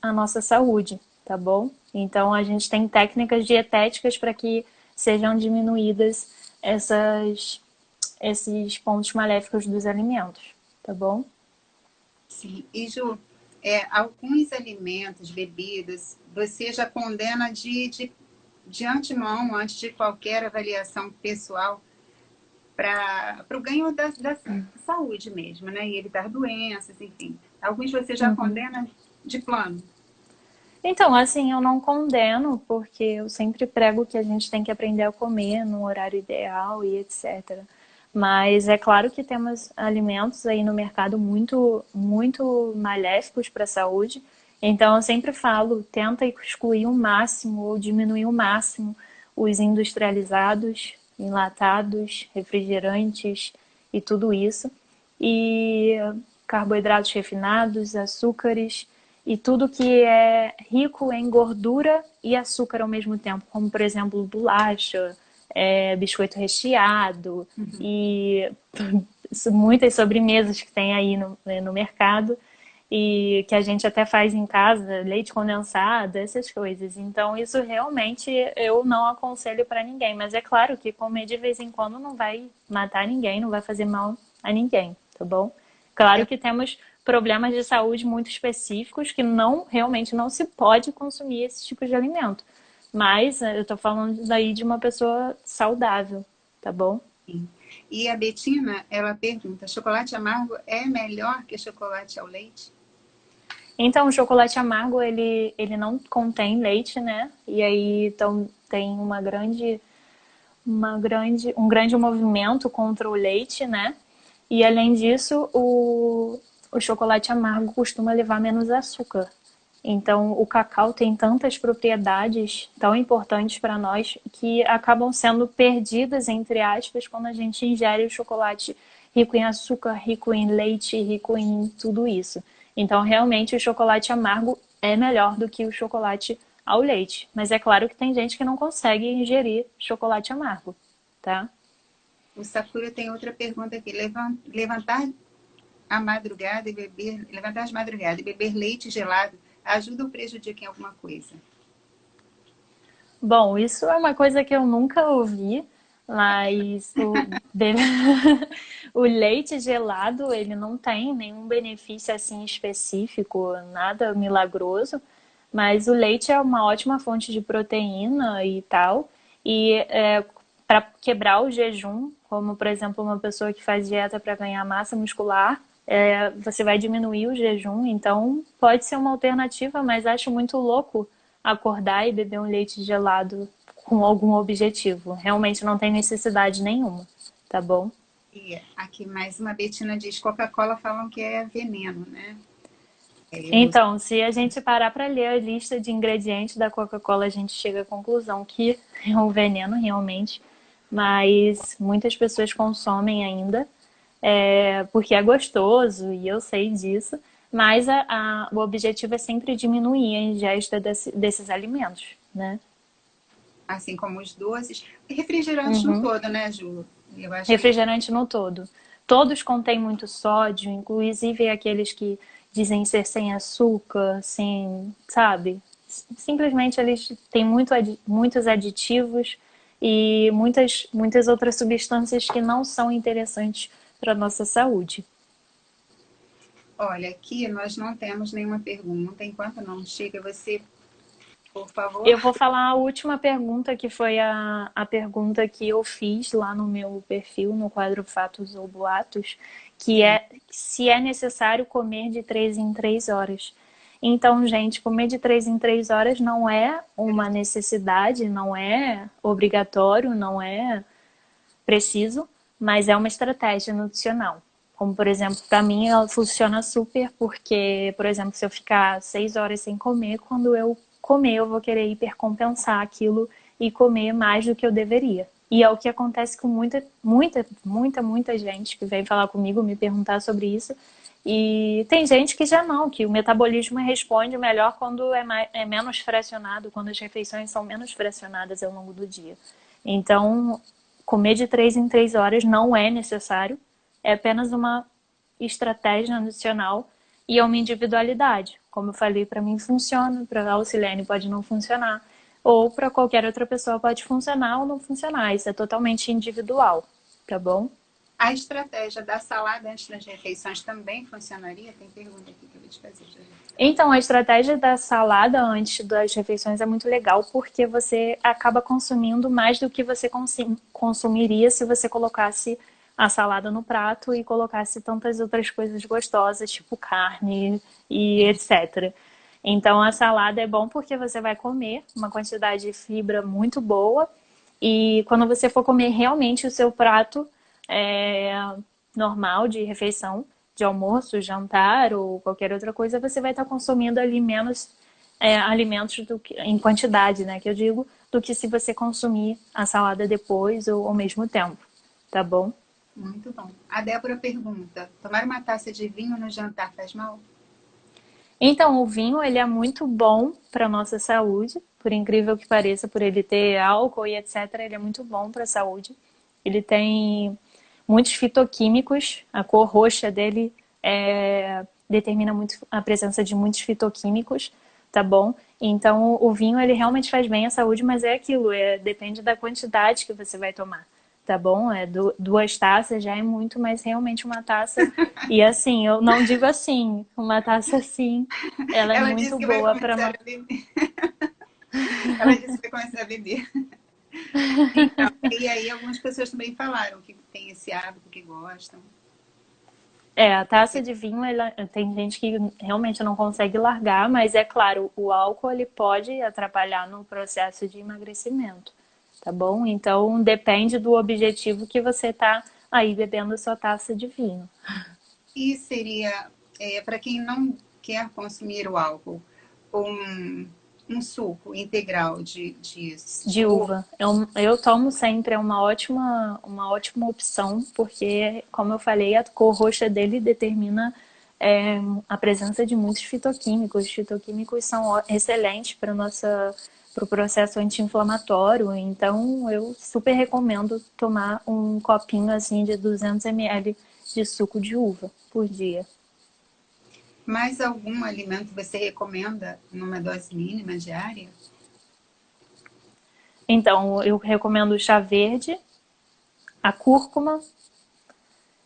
Speaker 2: à nossa saúde, tá bom? Então, a gente tem técnicas dietéticas para que sejam diminuídas esses pontos maléficos dos alimentos, tá bom?
Speaker 1: Sim. E, Ju, alguns alimentos, bebidas, você já condena de antemão, antes de qualquer avaliação pessoal, para o ganho da saúde mesmo, né? E evitar doenças, enfim. Alguns você já condena de plano.
Speaker 2: Então, assim, eu não condeno, porque eu sempre prego que a gente tem que aprender a comer no horário ideal e etc. Mas é claro que temos alimentos aí no mercado muito, muito maléficos para a saúde. Então, eu sempre falo, tenta excluir o máximo ou diminuir o máximo os industrializados, enlatados, refrigerantes e tudo isso. E carboidratos refinados, açúcares e tudo que é rico em gordura e açúcar ao mesmo tempo, como por exemplo bolacha, biscoito recheado e muitas sobremesas que tem aí no mercado e que a gente até faz em casa, leite condensado, essas coisas. Então isso realmente eu não aconselho para ninguém, mas é claro que comer de vez em quando não vai matar ninguém, não vai fazer mal a ninguém, tá bom? Claro que temos problemas de saúde muito específicos que realmente não se pode consumir esse tipo de alimento. Mas eu tô falando daí de uma pessoa saudável, tá bom?
Speaker 1: Sim. E a Betina, ela pergunta, chocolate amargo é melhor que chocolate ao leite?
Speaker 2: Então, o chocolate amargo, ele não contém leite, né? E aí então, tem um grande movimento contra o leite, né? E além disso, o chocolate amargo costuma levar menos açúcar. Então, o cacau tem tantas propriedades tão importantes para nós que acabam sendo perdidas, entre aspas, quando a gente ingere o chocolate rico em açúcar, rico em leite, rico em tudo isso. Então, realmente, o chocolate amargo é melhor do que o chocolate ao leite. Mas é claro que tem gente que não consegue ingerir chocolate amargo, tá?
Speaker 1: O Sakura tem outra pergunta aqui. Levantar à madrugada e beber, levantar de madrugada e beber leite gelado ajuda ou prejudica em alguma coisa?
Speaker 2: Bom, isso é uma coisa que eu nunca ouvi, mas o leite gelado, ele não tem nenhum benefício assim específico, nada milagroso, mas o leite é uma ótima fonte de proteína e tal, e para quebrar o jejum, como por exemplo uma pessoa que faz dieta para ganhar massa muscular, você vai diminuir o jejum, então pode ser uma alternativa, mas acho muito louco acordar e beber um leite gelado com algum objetivo. Realmente não tem necessidade nenhuma, tá bom?
Speaker 1: E aqui mais uma Betina diz, Coca-Cola falam que é veneno, né?
Speaker 2: Então, se a gente parar para ler a lista de ingredientes da Coca-Cola, a gente chega à conclusão que é um veneno realmente, mas muitas pessoas consomem ainda, porque é gostoso e eu sei disso, mas o objetivo é sempre diminuir a ingesta desses alimentos, né?
Speaker 1: Assim como os doces. Refrigerantes no
Speaker 2: Uhum.
Speaker 1: todo, né, Ju? Eu acho que
Speaker 2: Refrigerante no todo. Todos contêm muito sódio, inclusive aqueles que dizem ser sem açúcar, sem, sabe? Simplesmente eles têm muitos aditivos e muitas outras substâncias que não são interessantes para a nossa saúde.
Speaker 1: olha, aqui nós não temos nenhuma pergunta. Enquanto não chega, você, por favor.
Speaker 2: Eu vou falar a última pergunta, que foi a pergunta que eu fiz lá no meu perfil, no quadro Fatos ou Boatos, que
Speaker 1: Sim.
Speaker 2: é se é necessário comer de 3 em 3 horas. Então, gente, comer de 3 em 3 horas não é uma necessidade, não é obrigatório, não é preciso, mas é uma estratégia nutricional. Como, por exemplo, para mim ela funciona super porque, por exemplo, se eu ficar 6 horas sem comer, quando eu comer eu vou querer hipercompensar aquilo e comer mais do que eu deveria. E é o que acontece com muita gente que vem falar comigo, me perguntar sobre isso. E tem gente que já não, que o metabolismo responde melhor quando é menos fracionado, quando as refeições são menos fracionadas ao longo do dia. Então, comer de 3 em 3 horas não é necessário, é apenas uma estratégia nutricional e é uma individualidade. Como eu falei, para mim funciona, para a Auxiliane pode não funcionar, ou para qualquer outra pessoa pode funcionar ou não funcionar. Isso é totalmente individual, tá bom?
Speaker 1: A estratégia da salada antes das refeições também funcionaria? Tem pergunta aqui que eu vou te fazer.
Speaker 2: Então, a estratégia da salada antes das refeições é muito legal porque você acaba consumindo mais do que você consumiria se você colocasse a salada no prato e colocasse tantas outras coisas gostosas, tipo carne e etc. Então, a salada é bom porque você vai comer uma quantidade de fibra muito boa e quando você for comer realmente o seu prato é, normal de refeição, de almoço, jantar ou qualquer outra coisa, você vai estar consumindo ali menos alimentos em quantidade, né? Que eu digo, do que se você consumir a salada depois ou ao mesmo tempo, tá bom?
Speaker 1: Muito bom. A Débora pergunta: tomar uma taça de vinho no jantar faz mal?
Speaker 2: Então, o vinho, ele é muito bom para nossa saúde, por incrível que pareça, por ele ter álcool e etc, ele é muito bom para a saúde. Ele tem muitos fitoquímicos, a cor roxa dele determina muito a presença de muitos fitoquímicos, tá bom? Então, o vinho, ele realmente faz bem à saúde, mas é aquilo, depende da quantidade que você vai tomar, tá bom? 2 taças já é muito, mas realmente uma taça. E assim, eu não digo assim, uma taça assim, ela é
Speaker 1: Ela disse
Speaker 2: muito
Speaker 1: que vai
Speaker 2: boa para
Speaker 1: começar
Speaker 2: uma.
Speaker 1: a beber. Ela disse que vai começar a beber. Então, e aí algumas pessoas também falaram que tem esse hábito, que gostam.
Speaker 2: A taça de vinho, tem gente que realmente não consegue largar, mas é claro, o álcool ele pode atrapalhar no processo de emagrecimento, tá bom? Então depende do objetivo que você tá aí bebendo a sua taça de vinho.
Speaker 1: E seria, para quem não quer consumir o álcool, um, um suco integral
Speaker 2: De uva. Eu tomo sempre, é uma ótima opção, porque, como eu falei, a cor roxa dele determina a presença de muitos fitoquímicos. Os fitoquímicos são excelentes para o processo anti-inflamatório, então eu super recomendo tomar um copinho assim de 200 ml de suco de uva por dia.
Speaker 1: Mais algum alimento você recomenda numa dose mínima diária?
Speaker 2: Então, eu recomendo o chá verde, a cúrcuma,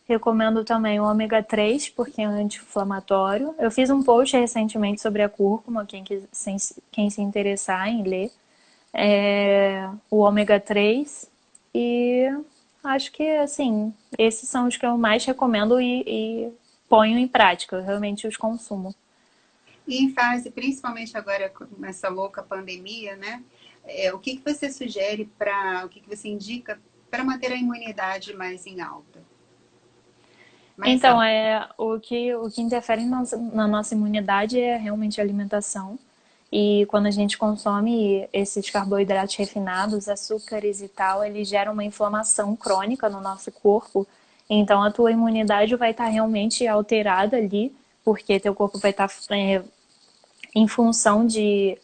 Speaker 2: recomendo também o ômega 3, porque é anti-inflamatório. Eu fiz um post recentemente sobre a cúrcuma, quem se interessar em ler. O ômega 3 e acho que, assim, esses são os que eu mais recomendo e ponho em prática, eu realmente os consumo.
Speaker 1: E em fase, principalmente agora com essa louca pandemia, né? O que você sugere o que você indica para manter a imunidade mais em alta? Mais
Speaker 2: Então,
Speaker 1: alta.
Speaker 2: o que interfere na nossa imunidade é realmente a alimentação. E quando a gente consome esses carboidratos refinados, açúcares e tal, eles geram uma inflamação crônica no nosso corpo. Então, a tua imunidade vai estar realmente alterada ali, porque teu corpo vai estar em função de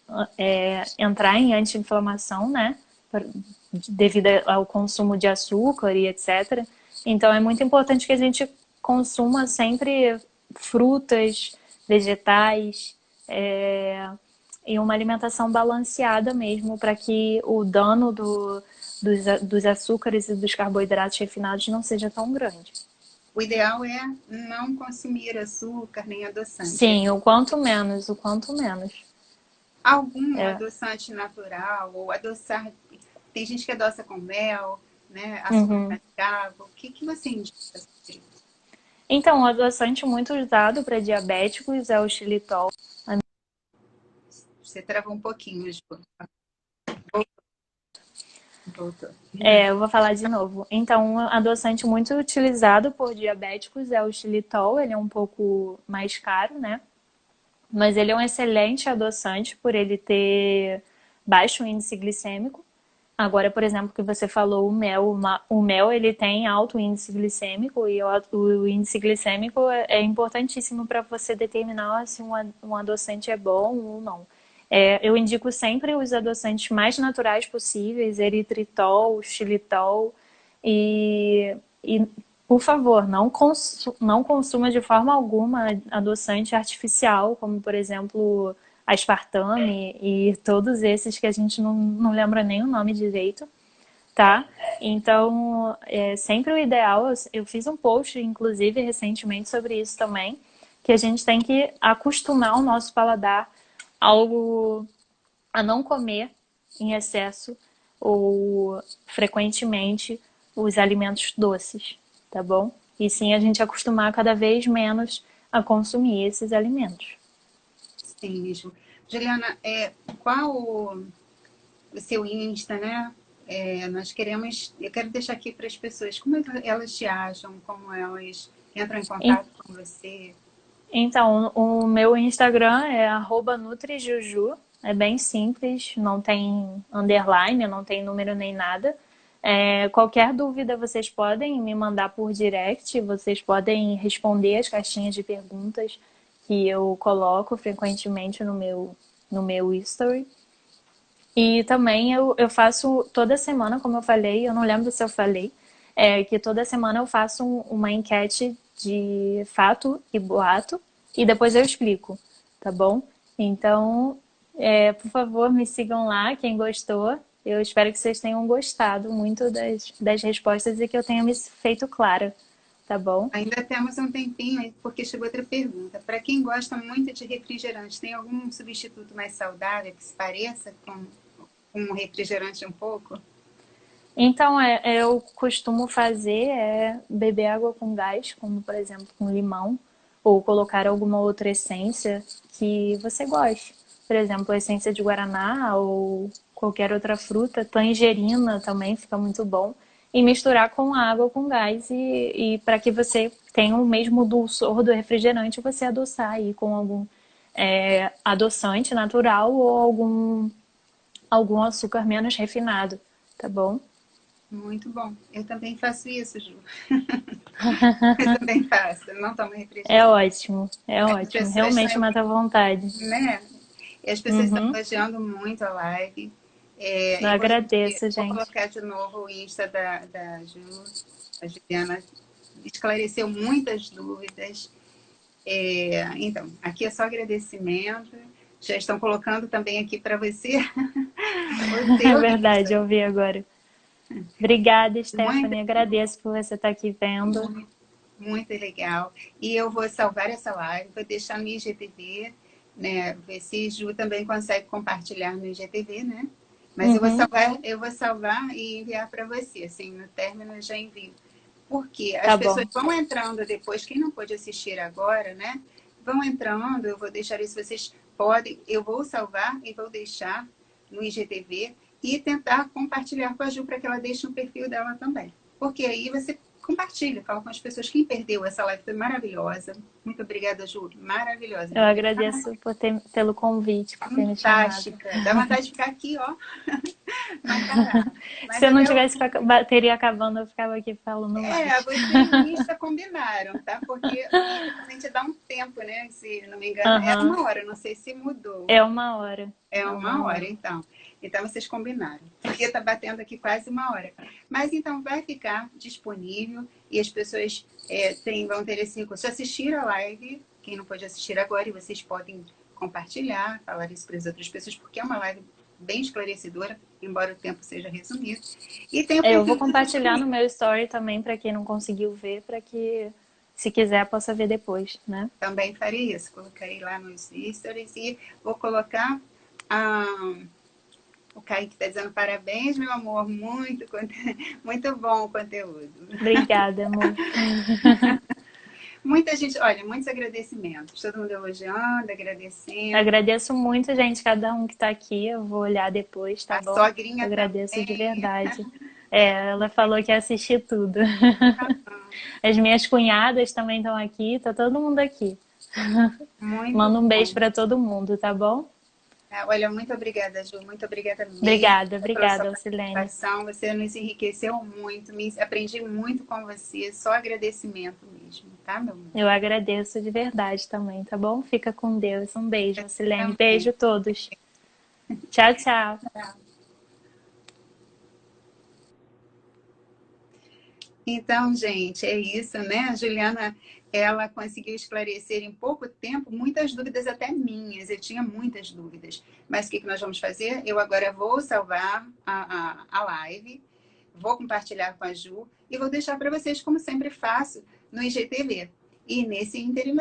Speaker 2: entrar em anti-inflamação, né? Devido ao consumo de açúcar e etc. Então é muito importante que a gente consuma sempre frutas, vegetais e uma alimentação balanceada mesmo, para que o dano dos açúcares e dos carboidratos refinados não seja tão grande.
Speaker 1: O ideal é não consumir açúcar nem adoçante.
Speaker 2: Sim, o quanto menos, o quanto menos.
Speaker 1: Algum
Speaker 2: É.
Speaker 1: adoçante natural ou adoçar. Tem gente que adoça com mel, né? Açúcar
Speaker 2: Uhum.
Speaker 1: mascavo. O que você indica?
Speaker 2: Então, um adoçante muito usado para diabéticos é o xilitol.
Speaker 1: Você travou um pouquinho, Ju. Voltou.
Speaker 2: Eu vou falar de novo. Então, um adoçante muito utilizado por diabéticos é o xilitol. Ele é um pouco mais caro, né? Mas ele é um excelente adoçante por ele ter baixo índice glicêmico. Agora, por exemplo, que você falou, o mel ele tem alto índice glicêmico e o índice glicêmico é importantíssimo para você determinar se um adoçante é bom ou não. Eu indico sempre os adoçantes mais naturais possíveis, eritritol, xilitol e por favor, não consuma de forma alguma adoçante artificial, como por exemplo aspartame e todos esses que a gente não lembra nem o nome direito, tá? Então, sempre o ideal, eu fiz um post, inclusive, recentemente sobre isso também, que a gente tem que acostumar o nosso paladar a não comer em excesso ou frequentemente os alimentos doces, tá bom? E sim a gente acostumar cada vez menos a consumir esses alimentos.
Speaker 1: Sim, mesmo. Juliana, qual o seu Insta, né? Eu quero deixar aqui para as pessoas como elas te acham, como elas entram em contato com você.
Speaker 2: Então, o meu Instagram é @nutrijuju. É bem simples, não tem underline, não tem número nem nada. Qualquer dúvida vocês podem me mandar por direct, vocês podem responder as caixinhas de perguntas que eu coloco frequentemente no meu history. E também eu faço toda semana, como eu falei, eu não lembro se eu falei, que toda semana eu faço uma enquete de fato e boato e depois eu explico, tá bom? Então, por favor, me sigam lá, quem gostou. Eu espero que vocês tenham gostado muito das respostas e que eu tenha me feito clara, tá bom?
Speaker 1: Ainda temos um tempinho, porque chegou outra pergunta. Para quem gosta muito de refrigerante, tem algum substituto mais saudável que se pareça com um refrigerante um pouco?
Speaker 2: Então, eu costumo fazer beber água com gás, como por exemplo com limão, ou colocar alguma outra essência que você goste. Por exemplo, essência de guaraná ou qualquer outra fruta, tangerina também fica muito bom. E misturar com água com gás e para que você tenha o mesmo dulçor do refrigerante, você adoçar aí com adoçante natural ou algum açúcar menos refinado, tá bom?
Speaker 1: Muito bom. Eu também faço isso, Ju. Eu também faço. Eu não tomo
Speaker 2: É
Speaker 1: refrigerante.
Speaker 2: ótimo, é
Speaker 1: As
Speaker 2: ótimo.
Speaker 1: pessoas
Speaker 2: Realmente
Speaker 1: estão,
Speaker 2: mata a vontade.
Speaker 1: né? E as pessoas estão
Speaker 2: Uhum.
Speaker 1: elogiando muito a live.
Speaker 2: Eu
Speaker 1: Eu vou repetir,
Speaker 2: agradeço,
Speaker 1: vou
Speaker 2: gente.
Speaker 1: colocar de novo o Insta da Ju. A Juliana esclareceu muitas dúvidas. Então, aqui é só agradecimento. Já estão colocando também aqui para você o
Speaker 2: É
Speaker 1: seu
Speaker 2: verdade,
Speaker 1: Insta.
Speaker 2: eu vi agora. Obrigada,
Speaker 1: Muito,
Speaker 2: Stephanie. Agradeço por você estar aqui vendo.
Speaker 1: muito, muito legal. E eu vou salvar essa live, vou deixar no IGTV, né? Ver se Ju também consegue compartilhar no IGTV, né? Mas
Speaker 2: Uhum,
Speaker 1: eu vou salvar e enviar para você. Assim, no término eu já envio. Porque as
Speaker 2: tá
Speaker 1: pessoas
Speaker 2: bom.
Speaker 1: vão entrando depois, quem não pôde assistir agora, né? Vão entrando, eu vou deixar isso, vocês podem, eu vou salvar e vou deixar no IGTV e tentar compartilhar com a Ju para que ela deixe no perfil dela também. Porque aí você compartilha, fala com as pessoas. Quem perdeu essa live foi maravilhosa. Muito obrigada, Ju. Maravilhosa.
Speaker 2: Eu agradeço pelo convite, por ter me chamado.
Speaker 1: Fantástica. Dá vontade de ficar aqui, ó. Não parar. Mas
Speaker 2: Se eu não
Speaker 1: até o
Speaker 2: tivesse com a bateria acabando, eu ficava aqui falando mais.
Speaker 1: você e o Insta combinaram, tá? Porque o Insta também te dá um tempo, né? Se não me engano, é
Speaker 2: Aham.
Speaker 1: 1 hora, não sei se mudou.
Speaker 2: É 1 hora.
Speaker 1: É
Speaker 2: É
Speaker 1: uma
Speaker 2: uma
Speaker 1: hora,
Speaker 2: hora.
Speaker 1: então. Então vocês combinaram. Porque tá batendo aqui quase 1 hora. Mas então vai ficar disponível e as pessoas vão ter esse recurso. Assistiram a live, quem não pode assistir agora, e vocês podem compartilhar, falar isso para as outras pessoas, porque é uma live bem esclarecedora, embora o tempo seja resumido. E tem o
Speaker 2: Eu vou
Speaker 1: perfil dos
Speaker 2: compartilhar no
Speaker 1: amigos.
Speaker 2: meu story também para quem não conseguiu ver, para que, se quiser, possa ver depois, né?
Speaker 1: Também farei isso. Colocarei lá nos stories e vou colocar o Kaique está dizendo parabéns, meu amor. Muito, muito bom o conteúdo.
Speaker 2: Obrigada, amor.
Speaker 1: Muita gente, olha, muitos agradecimentos. Todo mundo elogiando, agradecendo.
Speaker 2: Agradeço muito, gente, cada um que tá aqui. Eu vou olhar depois, tá
Speaker 1: A
Speaker 2: bom?
Speaker 1: sogrinha
Speaker 2: Agradeço de
Speaker 1: também.
Speaker 2: verdade. Ela falou que ia assistir tudo.
Speaker 1: Tá bom.
Speaker 2: As minhas cunhadas também estão aqui, tá todo mundo aqui.
Speaker 1: Muito
Speaker 2: Manda um beijo
Speaker 1: bom.
Speaker 2: para todo mundo, tá bom?
Speaker 1: Olha, muito obrigada, Ju. Muito obrigada mesmo
Speaker 2: Obrigada,
Speaker 1: pela sua
Speaker 2: obrigada, Alcilene.
Speaker 1: participação. Você nos enriqueceu muito. Aprendi muito com você. Só agradecimento mesmo, tá, meu amor?
Speaker 2: Eu agradeço de verdade também, tá bom? Fica com Deus. Um beijo, Alcilene.
Speaker 1: Também.
Speaker 2: Beijo a todos. Tchau, tchau.
Speaker 1: Então, gente, é isso, né? A Juliana, ela conseguiu esclarecer em pouco tempo muitas dúvidas, até minhas. Eu tinha muitas dúvidas. Mas o que nós vamos fazer? Eu agora vou salvar a live, vou compartilhar com a Ju e vou deixar para vocês, como sempre faço, no IGTV. E nesse ínterim,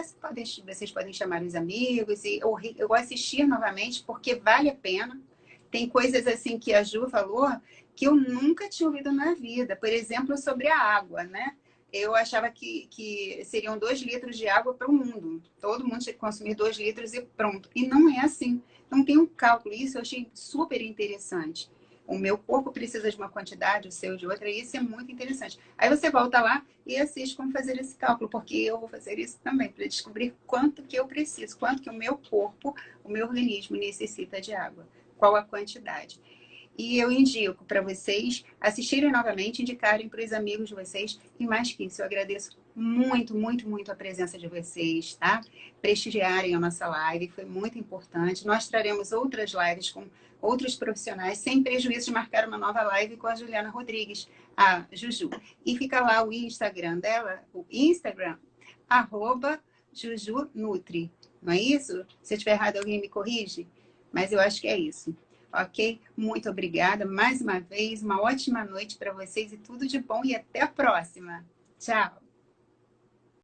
Speaker 1: vocês podem chamar os amigos ou assistir novamente, porque vale a pena. Tem coisas assim que a Ju falou que eu nunca tinha ouvido na vida. Por exemplo, sobre a água, né? Eu achava que seriam 2 litros de água para o mundo. Todo mundo tinha que consumir 2 litros e pronto. E não é assim. Então tem um cálculo. Isso eu achei super interessante. O meu corpo precisa de uma quantidade, o seu de outra, e isso é muito interessante. Aí você volta lá e assiste como fazer esse cálculo, porque eu vou fazer isso também, para descobrir quanto que eu preciso, quanto que o meu corpo, o meu organismo necessita de água, qual a quantidade. E eu indico para vocês assistirem novamente, indicarem para os amigos de vocês. E mais que isso, eu agradeço muito, muito, muito a presença de vocês, tá? Prestigiarem a nossa live, foi muito importante. Nós traremos outras lives com outros profissionais, sem prejuízo de marcar uma nova live com a Juliana Rodrigues, a Juju. E fica lá o Instagram dela, o Instagram, @JujuNutri. Não é isso? Se eu estiver errado, alguém me corrige? Mas eu acho que é isso. Ok? Muito obrigada mais uma vez. Uma ótima noite para vocês e tudo de bom. E até a próxima. Tchau!